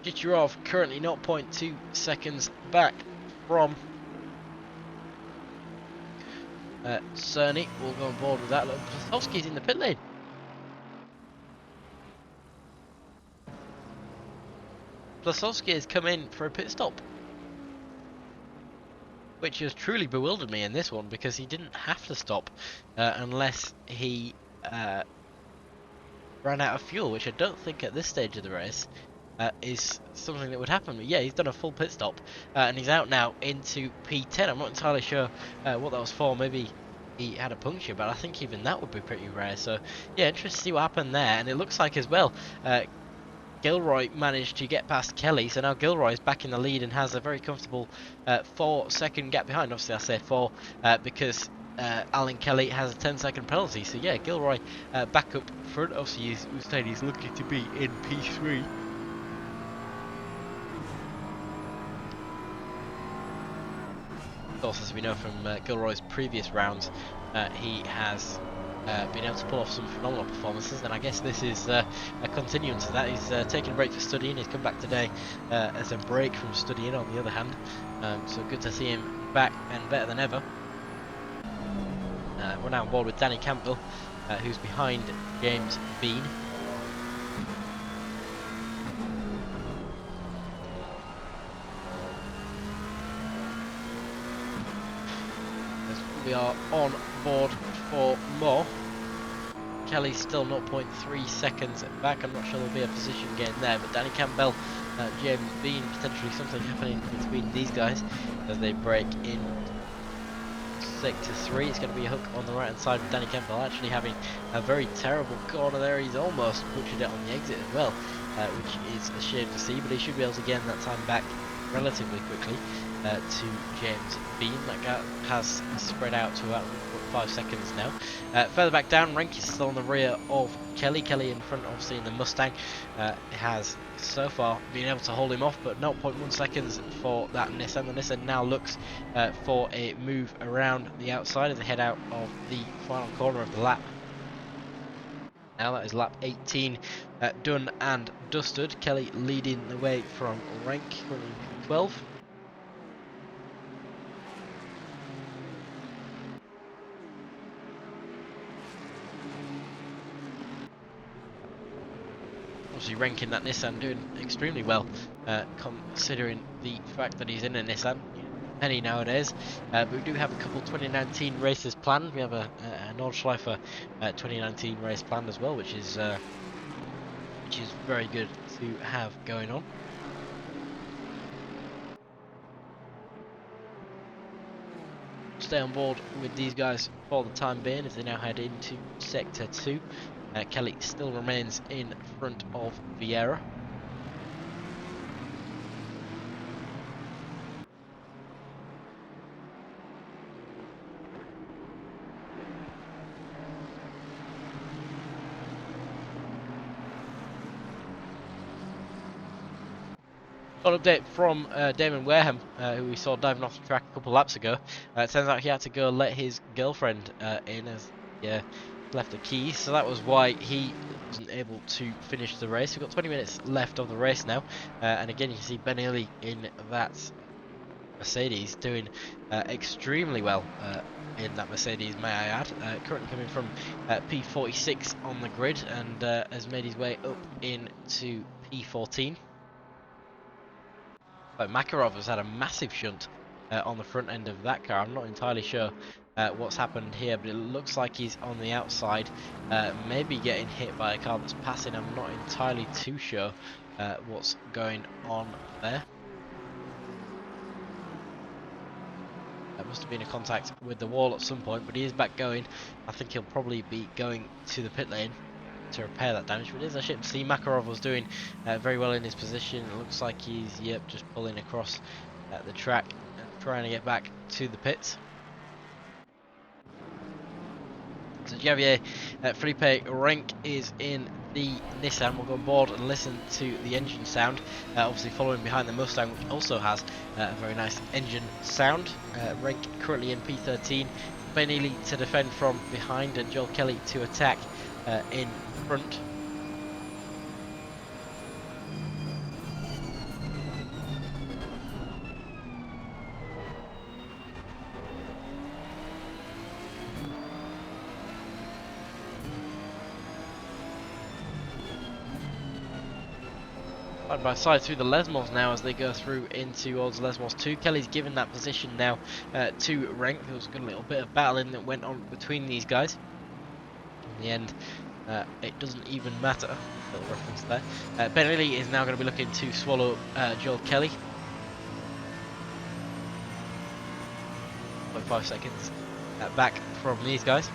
Chicharov currently 0.2 seconds back from Cerny. We'll go on board with that. Look, Plasowski's in the pit lane. Plasowski has come in for a pit stop, which has truly bewildered me in this one, because he didn't have to stop unless he ran out of fuel, which I don't think at this stage of the race is something that would happen. But yeah, he's done a full pit stop and he's out now into P10. I'm not entirely sure what that was for. Maybe he had a puncture, but I think even that would be pretty rare. So yeah, interesting to see what happened there. And it looks like as well Gilroy managed to get past Kelly, so now Gilroy is back in the lead and has a very comfortable 4-second gap behind. Obviously I say 4 because Alan Kelly has a 10-second penalty. So yeah, Gilroy back up front. Obviously he's looking to be in P3. Of course, as we know from Gilroy's previous rounds, he has been able to pull off some phenomenal performances, and I guess this is a continuance of that. He's taken a break for studying. He's come back today as a break from studying, on the other hand. So good to see him back and better than ever. We're now on board with Danny Campbell, who's behind James Bean. As we are on board for more. Kelly's still 0.3 seconds back. I'm not sure there'll be a position gain there, but Danny Campbell, James Bean, potentially something happening between these guys as they break in sector 3. It's going to be a hook on the right hand side with Danny Campbell actually having a very terrible corner there. He's almost butchered it on the exit as well, which is a shame to see, but he should be able to gain that time back relatively quickly to James Bean. That gap has spread out to about 1.5 seconds now. Further back down, Rank is still in the rear of Kelly. Kelly in front, obviously, in the Mustang. Has so far been able to hold him off, but 0.1 seconds for that Nissan. The Nissan now looks for a move around the outside as they head out of the final corner of the lap. Now that is lap 18 done and dusted. Kelly leading the way from Rank, currently 12. Obviously ranking that Nissan doing extremely well, considering the fact that he's in a Nissan. Many nowadays, but we do have a couple 2019 races planned. We have a Nordschleifer 2019 race planned as well, which is very good to have going on. Stay on board with these guys for the time being as they now head into sector 2. Kelly still remains in front of Vieira. An update from Damon Wareham, who we saw diving off the track a couple laps ago. It turns out he had to go let his girlfriend in as he left the keys, so that was why he wasn't able to finish the race. We've got 20 minutes left of the race now, and again you can see Ben Ely in that Mercedes doing extremely well in that Mercedes, may I add. Currently coming from P46 on the grid and has made his way up into P14. But Makarov has had a massive shunt on the front end of that car. I'm not entirely sure what's happened here, but it looks like he's on the outside, maybe getting hit by a car that's passing. I'm not entirely too sure what's going on there. That must have been a contact with the wall at some point, but he is back going. I think he'll probably be going to the pit lane to repair that damage, but it is a shame to see. Makarov was doing very well in his position. It looks like he's just pulling across the track and trying to get back to the pits. So Javier Felipe Rank is in the Nissan. We'll go on board and listen to the engine sound, obviously following behind the Mustang, which also has a very nice engine sound. Rank currently in P13, Ben Ely to defend from behind and Joel Kelly to attack in front. Side by side through the Lesmos now as they go through into towards Lesmos 2. Kelly's given that position now to Rank. There was a good little bit of battling that went on between these guys. In the end, it doesn't even matter. Little reference there. Ben Ely is now going to be looking to swallow Joel Kelly. 0.5 seconds back from these guys.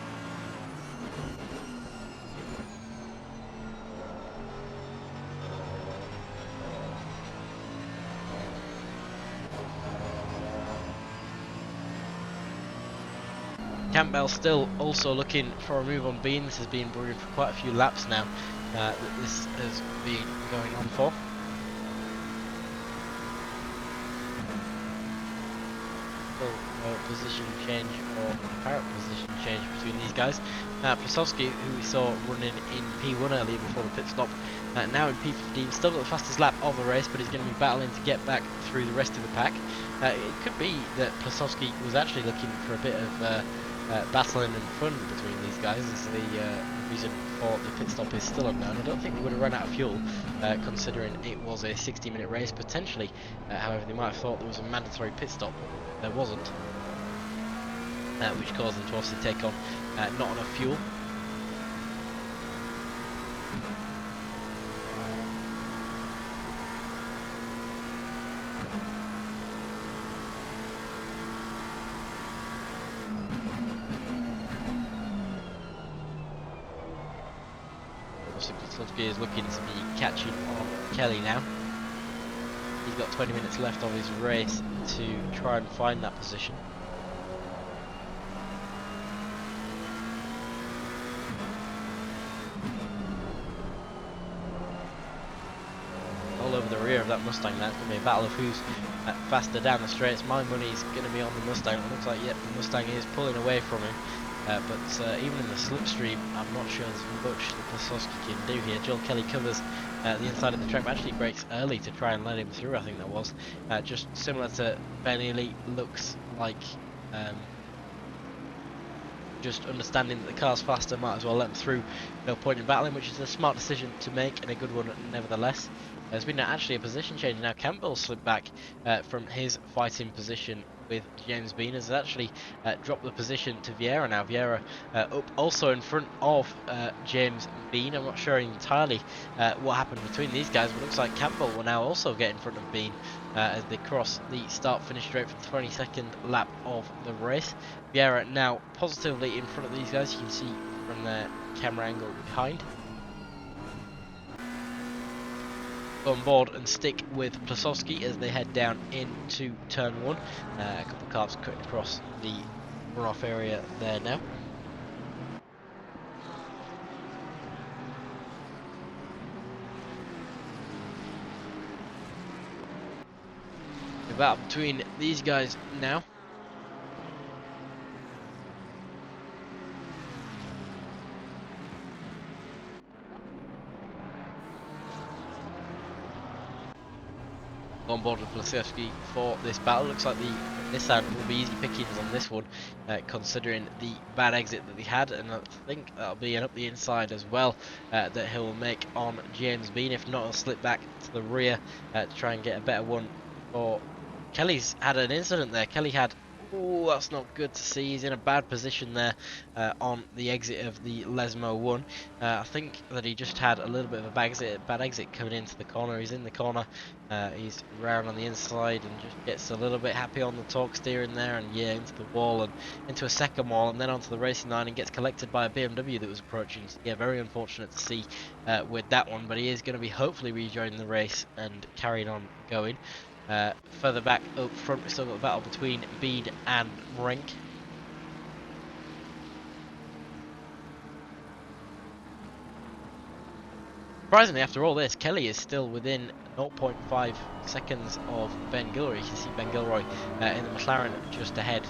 Campbell still also looking for a move on Bean. This has been brewing for quite a few laps now that this has been going on for. still no position change or apparent position change between these guys. Plasowski, who we saw running in P1 earlier before the pit stop, now in P15, still got the fastest lap of the race, but he's going to be battling to get back through the rest of the pack. It could be that Plasowski was actually looking for a bit of battling and fun between these guys, as the reason for the pit stop is still unknown. I don't think they would have run out of fuel, considering it was a 60-minute race, potentially. However, they might have thought there was a mandatory pit stop. There wasn't, which caused them to obviously take on not enough fuel. Plasowski is looking to be catching on Kelly now. He's got 20 minutes left of his race to try and find that position. All over the rear of that Mustang now. It's going to be a battle of who's faster down the straights. My money's going to be on the Mustang. It looks like, yep, the Mustang is pulling away from him. But even in the slipstream, I'm not sure there's much that Plasowski can do here. Joel Kelly covers the inside of the track, but actually breaks early to try and let him through, I think that was. Just similar to Ben Ely, looks like just understanding that the car's faster, might as well let him through. No point in battling, which is a smart decision to make and a good one nevertheless. There's been actually a position change now. Campbell slipped back from his fighting position with James Bean, has actually dropped the position to Vieira now. Vieira up also in front of James Bean. I'm not sure entirely what happened between these guys, but it looks like Campbell will now also get in front of Bean as they cross the start-finish straight for the 22nd lap of the race. Vieira now positively in front of these guys, you can see from the camera angle behind. Go on board and stick with Plasowski as they head down into turn 1. A couple of cars cutting across the runoff area there now. About between these guys now. On board with Plasowski for this battle. Looks like the Nissan will be easy pickings on this one, considering the bad exit that he had, and I think that'll be an up the inside as well that he'll make on James Bean. If not, he'll slip back to the rear to try and get a better one. Or Kelly's had an incident there. Kelly had, oh, that's not good to see. He's in a bad position there on the exit of the Lesmo 1. I think that he just had a little bit of a bad exit coming into the corner. He's in the corner. He's round on the inside and just gets a little bit happy on the torque steering there, and yeah, into the wall and into a second wall and then onto the racing line and gets collected by a BMW that was approaching. So, yeah, very unfortunate to see with that one, but he is going to be hopefully rejoining the race and carrying on going. Further back up front, we've still got the battle between Bean and Rink. Surprisingly, after all this, Kelly is still within 0.5 seconds of Ben Gilroy. You can see Ben Gilroy in the McLaren just ahead.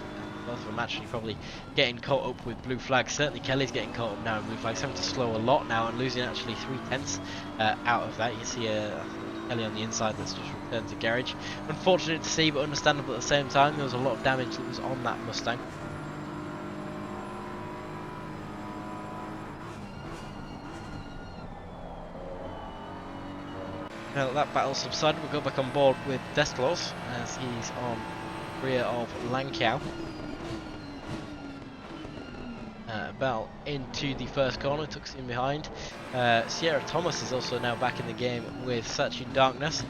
Both of them actually probably getting caught up with blue flags. Certainly Kelly's getting caught up now in blue flags, having to slow a lot now and losing actually 3/10 out of that. You see Kelly on the inside that's just returned to garage. Unfortunate to see, but understandable at the same time. There was a lot of damage that was on that Mustang. Now that that battle subsided, we'll go back on board with Desclos as he's on rear of Lankau. Battle into the first corner, tucks in behind. Sierra Thomas is also now back in the game with Sachin Darkness.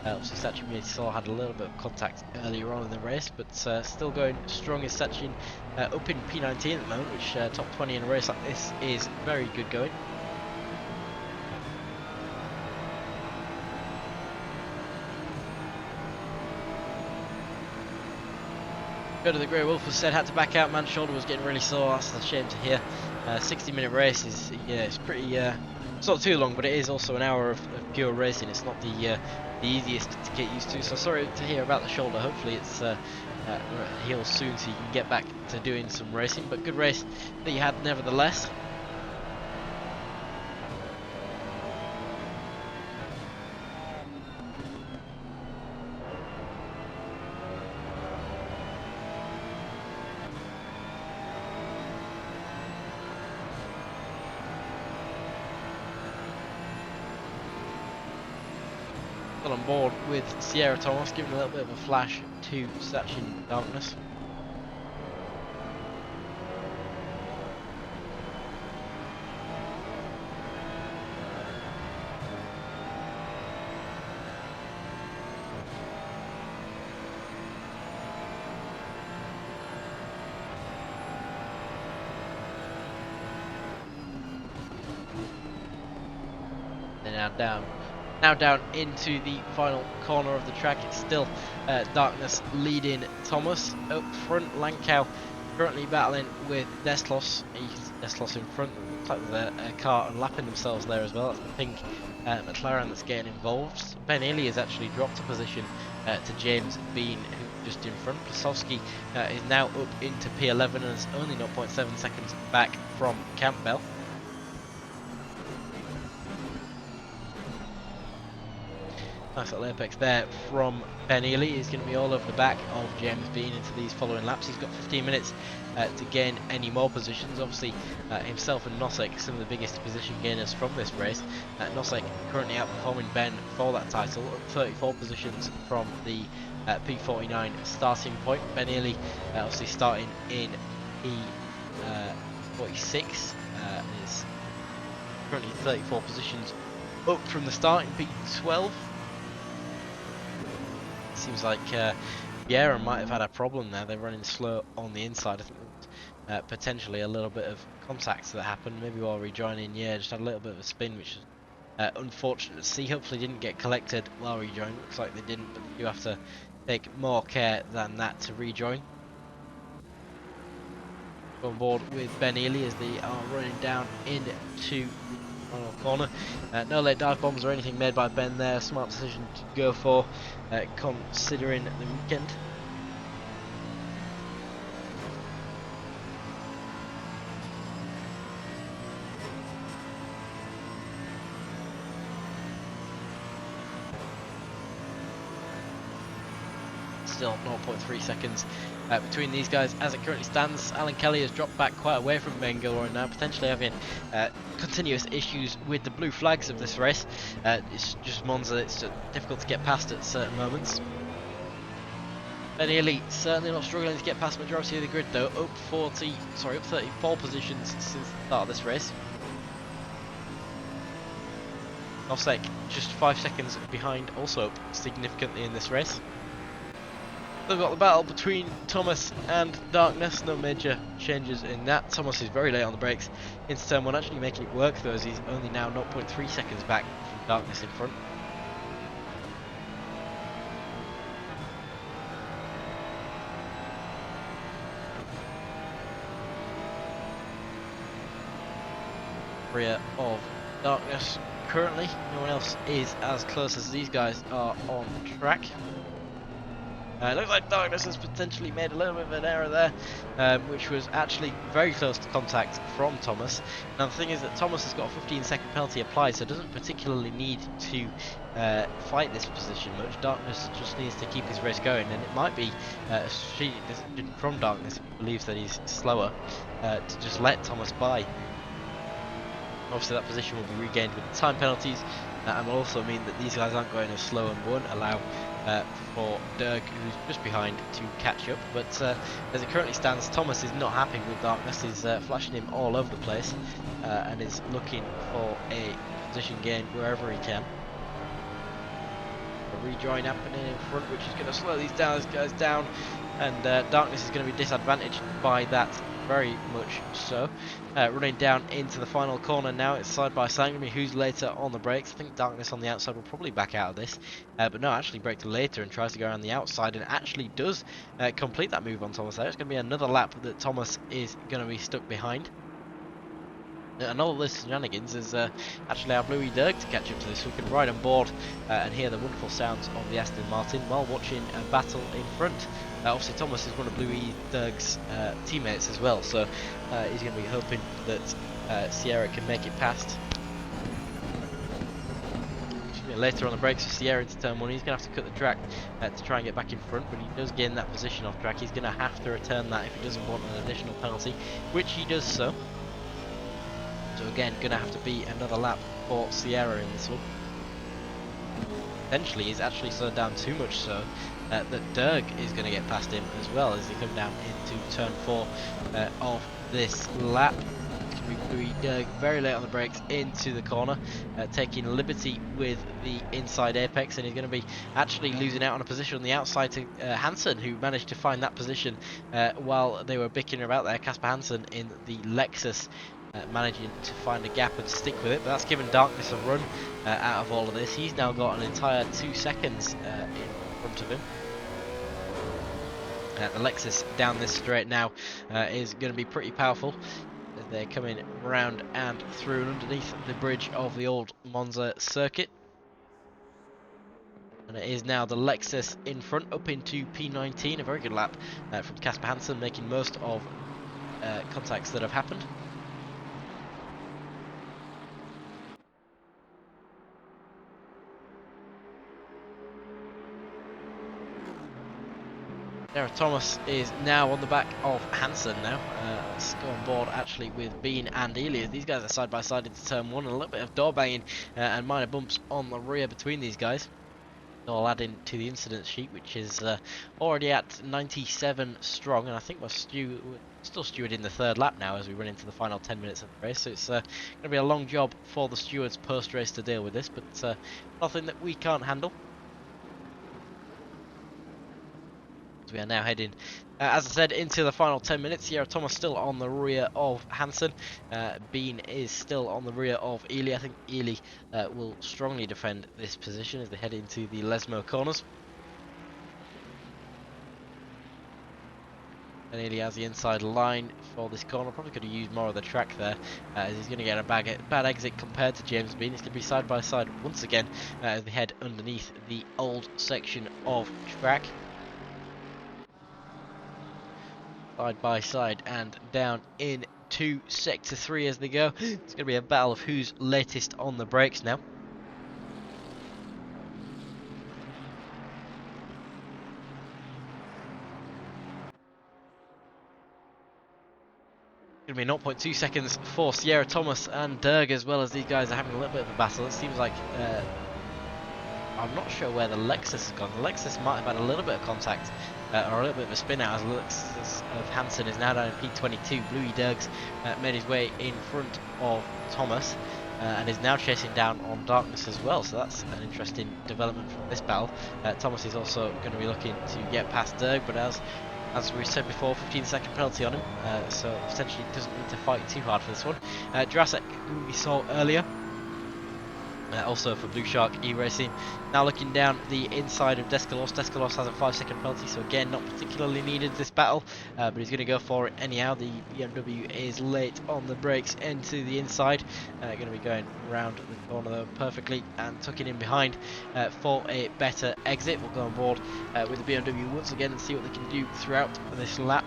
Obviously Sachin we saw had a little bit of contact earlier on in the race, but still going strong as Sachin up in P19 at the moment, which top 20 in a race like this is very good going. Go to the Grey Wolf was said had to back out, man's shoulder was getting really sore, that's a shame to hear. 60-minute race is, yeah, it's pretty, it's not too long, but it is also an hour of pure racing. It's not the easiest to get used to. So sorry to hear about the shoulder. Hopefully it's heals soon so you can get back to doing some racing. But good race that you had nevertheless. On board with Sierra Thomas, giving a little bit of a flash to Sachin Darkness. They're now down into the final corner of the track. It's still Darkness leading Thomas. Up front, Lankow currently battling with Deslos. Deslos in front. Looks like there's a car unlapping themselves there as well. That's the pink McLaren that's getting involved. Ben Ely has actually dropped a position to James Bean, who's just in front. Plasowski is now up into P11 and is only 0.7 seconds back from Campbell. Nice little apex there from Ben Ely. He's going to be all over the back of James Bean into these following laps. He's got 15 minutes to gain any more positions. Obviously, himself and Nosek, some of the biggest position gainers from this race. Nosek currently outperforming Ben for that title, up 34 positions from the P49 starting point. Ben Ely obviously starting in P46 is currently 34 positions up from the start in P12. Seems like Vieira might have had a problem there. They're running slow on the inside. I think there was, potentially a little bit of contact that happened. Maybe while rejoining, yeah, just had a little bit of a spin, which is unfortunate to see. Hopefully didn't get collected while rejoining. Looks like they didn't, but you have to take more care than that to rejoin. On board with Ben Ely as they are running down into final corner. No late dive bombs or anything made by Ben there. Smart decision to go for, considering the weekend. Still 0.3 seconds between these guys as it currently stands. Alan Kelly has dropped back quite away from Ben Gilroy now, potentially having continuous issues with the blue flags of this race. It's just Monza, it's difficult to get past at certain moments. Ben Ely certainly not struggling to get past the majority of the grid though, up 34 positions since the start of this race. Nosek just 5 seconds behind, also up significantly in this race. They've got the battle between Thomas and Darkness, no major changes in that. Thomas is very late on the brakes into turn 1, actually making it work though, as he's only now 0.3 seconds back from Darkness in front. Rear of Darkness currently, no one else is as close as these guys are on track. Looks like Darkness has potentially made a little bit of an error there, which was actually very close to contact from Thomas. Now the thing is that Thomas has got a 15-second penalty applied, so doesn't particularly need to fight this position much. Darkness just needs to keep his race going, and it might be a strategic decision from Darkness, if he believes that he's slower, to just let Thomas by. Obviously that position will be regained with the time penalties, and will also mean that these guys aren't going as slow and won't allow for Dirk, who's just behind, to catch up. But as it currently stands, Thomas is not happy with Darkness. He's flashing him all over the place and is looking for a position gain wherever he can. A rejoin happening in front, which is going to slow these guys down, and Darkness is going to be disadvantaged by that, very much so. Running down into the final corner now, it's side by side. Going to be who's later on the brakes. I think Darkness on the outside will probably back out of this, but no, actually braked later and tries to go around the outside, and actually does complete that move on Thomas there. It's going to be another lap that Thomas is going to be stuck behind. And all of this shenanigans is actually our Bluey Dirk to catch up to this. We can ride on board and hear the wonderful sounds of the Aston Martin while watching a battle in front. Obviously Thomas is one of Bluey Dirk's teammates as well, so he's going to be hoping that Sierra can make it past. Later on the brakes for Sierra into turn 1, he's going to have to cut the track to try and get back in front, but he does gain that position off track. He's going to have to return that if he doesn't want an additional penalty, which he does so. So again, going to have to be another lap for Sierra in this one. Potentially, he's actually slowed down too much so that Dirk is going to get past him as well as he comes down into turn 4 of this lap. It's going to be Dirk very late on the brakes into the corner, taking liberty with the inside apex, and he's going to be actually losing out on a position on the outside to Hansen, who managed to find that position while they were bickering about there. Casper Hansen in the Lexus managing to find a gap and stick with it, but that's given Darkness a run out of all of this. He's now got an entire 2 seconds in front of him. The Lexus down this straight now is going to be pretty powerful. They're coming round and through and underneath the bridge of the old Monza circuit. And it is now the Lexus in front up into P19. A very good lap from Casper Hansen, making most of contacts that have happened. Sarah Thomas is now on the back of Hansen now. Let's go on board actually with Bean and Ely. These guys are side by side into turn 1, and a little bit of door banging and minor bumps on the rear between these guys. All adding to the incident sheet, which is already at 97 strong, and I think we're still stewarding the 3rd lap now as we run into the final 10 minutes of the race. So it's going to be a long job for the stewards post-race to deal with this, but nothing that we can't handle. We are now heading, as I said, into the final 10 minutes. Sierra Thomas still on the rear of Hansen. Bean is still on the rear of Ely. I think Ely will strongly defend this position as they head into the Lesmo corners. And Ely has the inside line for this corner. Probably could have used more of the track there, as he's going to get a bad exit compared to James Bean. It's going to be side by side once again as they head underneath the old section of track. Side by side and down into sector 3 as they go. It's going to be a battle of who's latest on the brakes now. Going to be 0.2 seconds for Sierra Thomas and Dirk, as well as these guys are having a little bit of a battle. It seems like I'm not sure where the Lexus has gone. The Lexus might have had a little bit of contact or a little bit of a spin out as Lexus of Hansen is now down in P22. Bluey Dirks made his way in front of Thomas and is now chasing down on Darkness as well. So that's an interesting development from this battle. Thomas is also going to be looking to get past Dirk, but as we said before, 15-second penalty on him, so potentially doesn't need to fight too hard for this one. Jurassic, who we saw earlier, also for Blue Shark E-Racing, now looking down the inside of Descalos. Descalos has a 5-second penalty, so again not particularly needed this battle, but he's going to go for it anyhow. The BMW is late on the brakes into the inside, going to be going around the corner though perfectly and tucking in behind for a better exit. We'll go on board with the BMW once again and see what they can do throughout this lap.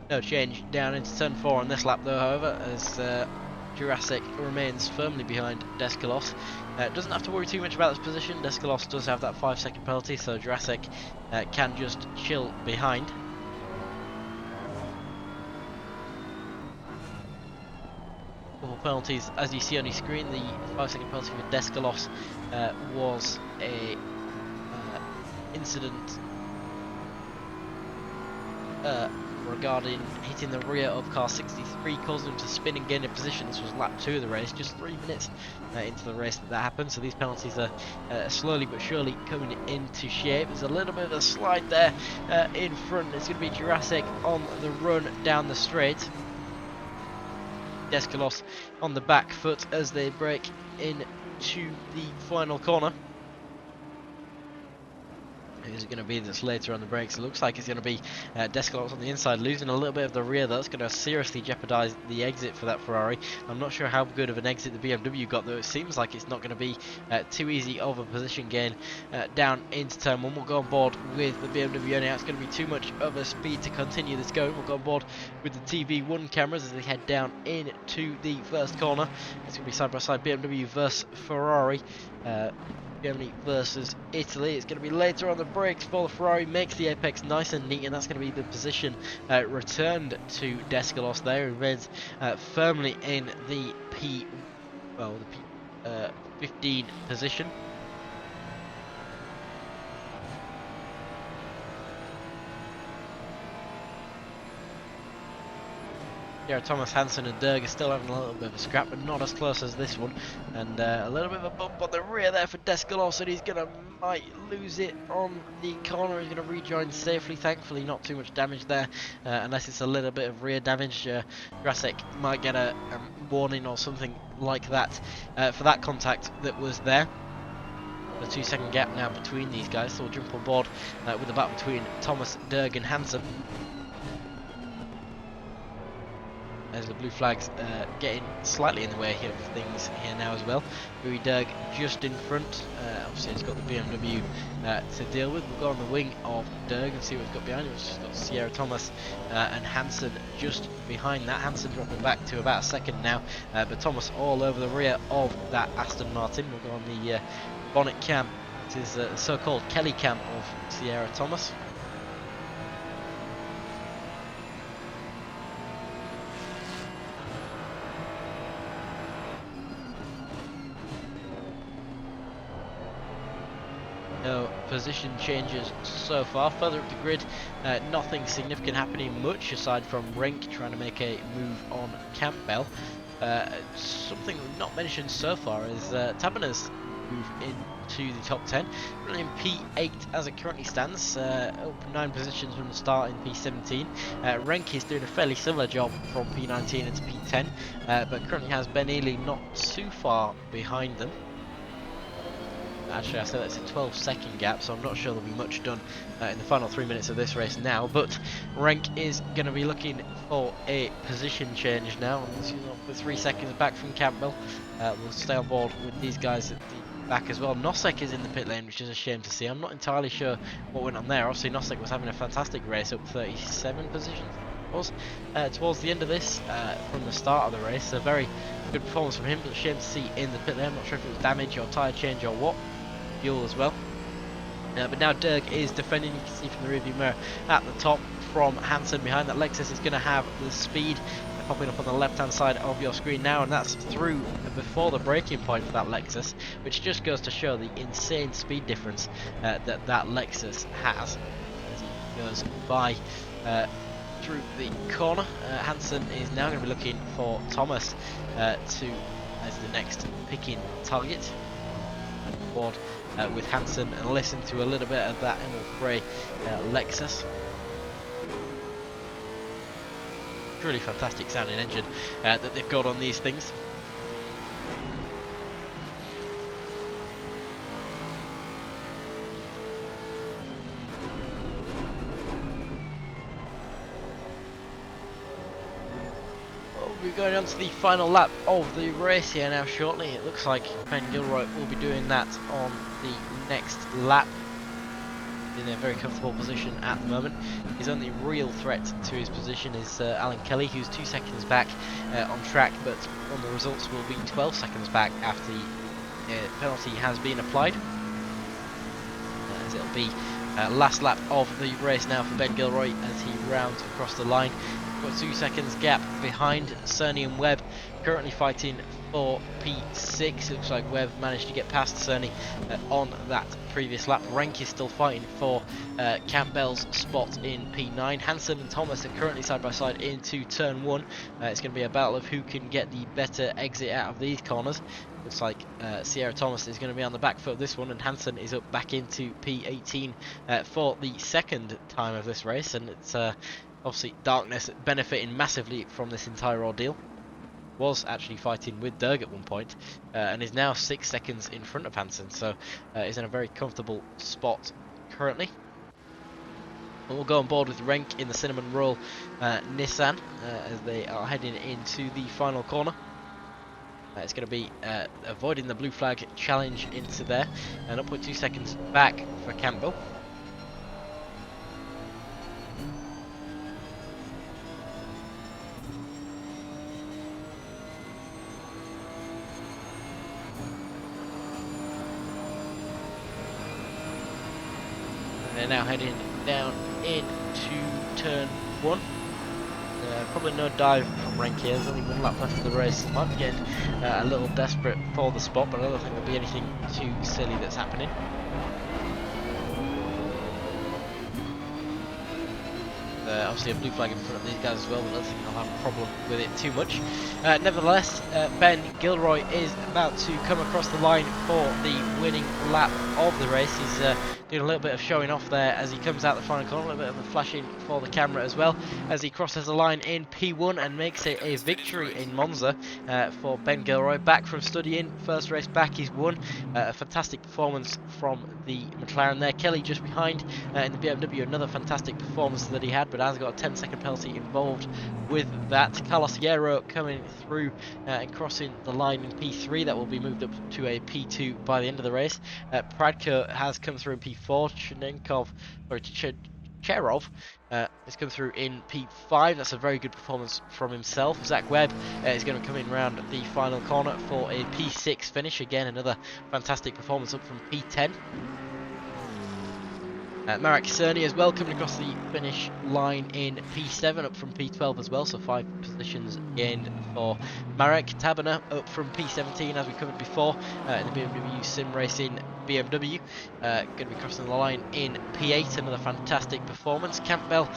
No change down into turn 4 on this lap though, however, as Jurassic remains firmly behind Descalos. Doesn't have to worry too much about this position. Descalos does have that 5-second penalty, so Jurassic can just chill behind. Couple penalties, as you see on your screen. The 5-second penalty for Descalos was a incident regarding hitting the rear of car 63, causing him to spin and gain a position. This was lap 2 of the race, just 3 minutes into the race that happened. So these penalties are slowly but surely coming into shape. There's a little bit of a slide there in front. It's going to be Jurassic on the run down the straight. Descalos on the back foot as they break into the final corner. Who's it going to be that's later on the brakes? It looks like it's going to be Descalos on the inside, losing a little bit of the rear. That's going to seriously jeopardise the exit for that Ferrari. I'm not sure how good of an exit the BMW got, though. It seems like it's not going to be too easy of a position gain down into turn 1. We'll go on board with the BMW now. It's going to be too much of a speed to continue this going. We'll go on board with the TV1 cameras as they head down into the first corner. It's going to be side by side BMW versus Ferrari. Germany versus Italy. It's going to be later on the brakes for the Ferrari, makes the apex nice and neat, and that's going to be the position returned to Descalos there. He remains firmly in the P15 position. Yeah, Thomas, Hansen and Derg are still having a little bit of a scrap, but not as close as this one. And a little bit of a bump on the rear there for Descalos, and he's might lose it on the corner. He's going to rejoin safely. Thankfully, not too much damage there, unless it's a little bit of rear damage. Grasek might get a warning or something like that for that contact that was there. A 2-second gap now between these guys, so we'll jump on board with the battle between Thomas, Derg and Hansen. As the blue flag's getting slightly in the way of things here now as well. Louis Derg just in front. Obviously he's got the BMW to deal with. We'll go on the wing of Derg and see what he's got behind him. He's got Sierra Thomas and Hansen just behind that. Hansen dropping back to about a second now, but Thomas all over the rear of that Aston Martin. We'll go on the bonnet cam. It is the so-called Kelly cam of Sierra Thomas. No position changes so far. Further up the grid, nothing significant happening much aside from Renk trying to make a move on Campbell. Something we've not mentioned so far is Taberner's move into the top 10. We're in P8 as it currently stands, up 9 positions from the start in P17. Renk is doing a fairly similar job from P19 into P10, but currently has Ben Ely not too far behind them. Actually, I said that's a 12-second gap, so I'm not sure there'll be much done in the final 3 minutes of this race now. But Renk is going to be looking for a position change now. With 3 seconds back from Campbell. We'll stay on board with these guys at the back as well. Nosek is in the pit lane, which is a shame to see. I'm not entirely sure what went on there. Obviously, Nosek was having a fantastic race, up 37 positions. Towards the end of this, from the start of the race, a very good performance from him, but a shame to see in the pit lane. I'm not sure if it was damage or tyre change or what. Fuel as well. But now Derg is defending. You can see from the rearview mirror at the top from Hansen behind. That Lexus is going to have the speed popping up on the left hand side of your screen now, and that's through before the braking point for that Lexus, which just goes to show the insane speed difference that Lexus has as he goes by through the corner. Hansen is now going to be looking for Thomas as the next picking target. Board with Hansen and listen to a little bit of that Emerald Grey Lexus. Really fantastic sounding engine that they've got on these things. We're going on to the final lap of the race here now shortly. It looks like Ben Gilroy will be doing that on the next lap. In a very comfortable position at the moment. His only real threat to his position is Alan Kelly, who's 2 seconds back on track, but on the results will be 12 seconds back after the penalty has been applied. As it'll be last lap of the race now for Ben Gilroy as he rounds across the line. Got 2 seconds gap behind Cerny and Webb, currently fighting for P6. Looks like Webb managed to get past Cerny on that previous lap. Renk is still fighting for Campbell's spot in P9. Hansen and Thomas are currently side by side into turn 1. It's going to be a battle of who can get the better exit out of these corners. Looks like Sierra Thomas is going to be on the back foot of this one, and Hansen is up back into P18 for the second time of this race, and it's obviously Darkness benefiting massively from this entire ordeal. was actually fighting with Derg at one point, and is now 6 seconds in front of Hansen, so is in a very comfortable spot currently. And we'll go on board with Renk in the Cinnamon Roll Nissan as they are heading into the final corner. It's going to be avoiding the blue flag challenge into there, and 0.2 seconds back for Campbell. They're now heading down into turn 1. Probably no dive from Renk here. There's only 1 lap left of the race. Might be getting a little desperate for the spot, but I don't think there'll be anything too silly that's happening. Obviously a blue flag in front of these guys as well, but I don't think they'll have a problem with it too much. Nevertheless, Ben Gilroy is about to come across the line for the winning lap of the race. He's doing a little bit of showing off there as he comes out the final corner, a little bit of the flashing for the camera as well, as he crosses the line in P1 and makes it a victory in Monza for Ben Gilroy. Back from studying, first race back he's won. A fantastic performance from the McLaren there. Kelly just behind in the BMW, another fantastic performance that he had, but has got a 10-second penalty involved with that. Carlos Hierro coming through and crossing the line in P3. That will be moved up to a P2 by the end of the race. Pradko has come through in P4. Cherov has come through in P5. That's a very good performance from himself. Zach Webb is going to come in round the final corner for a P6 finish. Again, another fantastic performance up from P10. Marek Cerny as well coming across the finish line in P7 up from P12 as well, so 5 positions gained for Marek. Taberner up from P17 as we covered before in the BMW Sim Racing BMW, going to be crossing the line in P8, another fantastic performance. Campbell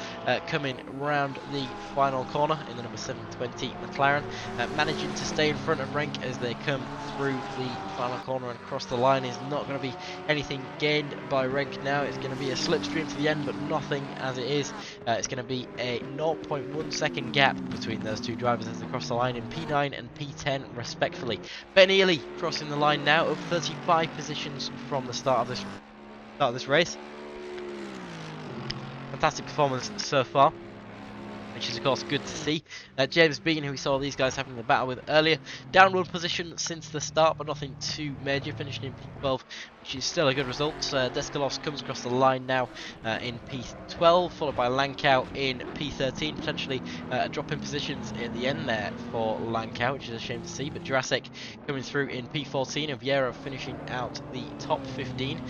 coming round the final corner in the number 720 McLaren, managing to stay in front of Renk as they come through the final corner and across the line. Is not going to be anything gained by Renk now. It's going to be a slipstream to the end, but nothing as it is. It's going to be a 0.1 second gap between those two drivers as they cross the line in P9 and P10 respectively. Ben Ely crossing the line now, up 35 positions from the start of this race. Fantastic performance so far, which is of course good to see. James Bean, who we saw these guys having the battle with earlier, down 1 position since the start, but nothing too major, finishing in P12, which is still a good result. Deskalos comes across the line now in P12, followed by Lankow in P13, potentially a drop in positions at the end there for Lankow, which is a shame to see, but Jurassic coming through in P14, and Vieira finishing out the top 15,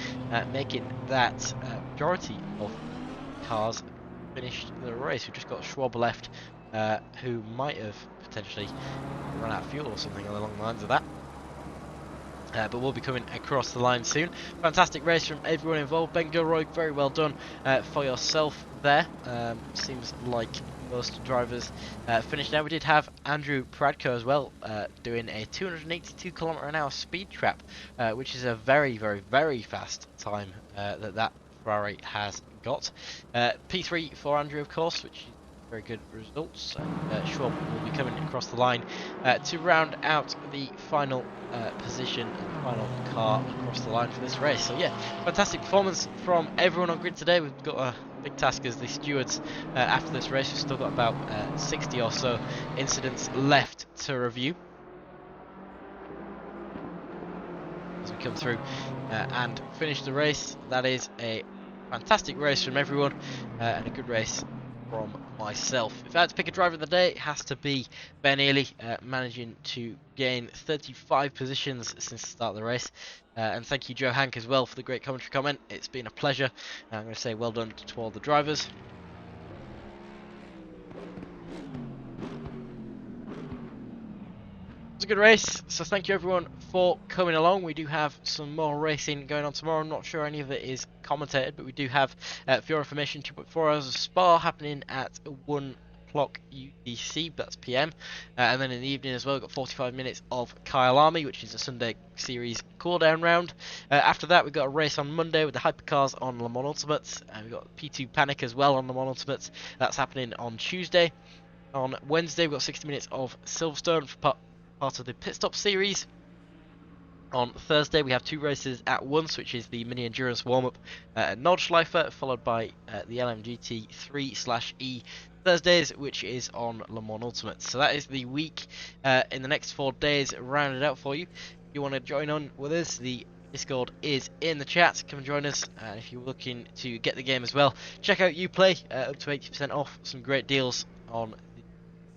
making that majority of cars finished the race. We've just got Schwab left, who might have potentially run out of fuel or something along the lines of that. But we'll be coming across the line soon. Fantastic race from everyone involved. Ben Gilroy, very well done for yourself there. Seems like most drivers finished now. We did have Andrew Pradko as well doing a 282 km/h speed trap, which is a very, very, very fast time that Ferrari has got. P3 for Andrew, of course, which is very good results. Schwab will be coming across the line to round out the final position and final car across the line for this race. So yeah, fantastic performance from everyone on grid today. We've got a big task as the stewards after this race. We've still got about 60 or so incidents left to review as we come through and finish the race. That is a fantastic race from everyone and a good race from myself. If I had to pick a driver of the day, it has to be Ben Ely, managing to gain 35 positions since the start of the race. And thank you, Joe Hank, as well, for the great commentary comment. It's been a pleasure. I'm going to say well done to all the drivers. It was a good race, so thank you everyone for coming along. We do have some more racing going on tomorrow. I'm not sure any of it is commentated, but we do have, for your information, 2.4 hours of Spa happening at 1 o'clock UTC, that's PM. And then in the evening as well, we've got 45 minutes of Kyle Army, which is a Sunday Series cool-down round. After that, we've got a race on Monday with the Hypercars on Le Mans Ultimate. And we've got P2 Panic as well on Le Mans Ultimate. That's happening on Tuesday. On Wednesday, we've got 60 minutes of Silverstone for part of the pit stop series. On Thursday, we have 2 races at once, which is the mini endurance warm-up at Nordschleife, followed by the LMGT 3/E Thursdays, which is on Le Mans Ultimate. So that is the week in the next 4 days rounded out for you. If you want to join on with us, the Discord is in the chat. Come and join us. If you're looking to get the game as well, check out Uplay, up to 80% off. Some great deals on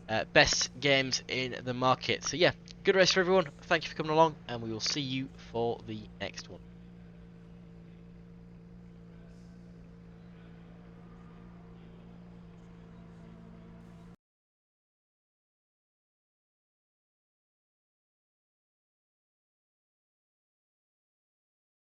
the best games in the market. So yeah, good race for everyone. Thank you for coming along, and we will see you for the next one.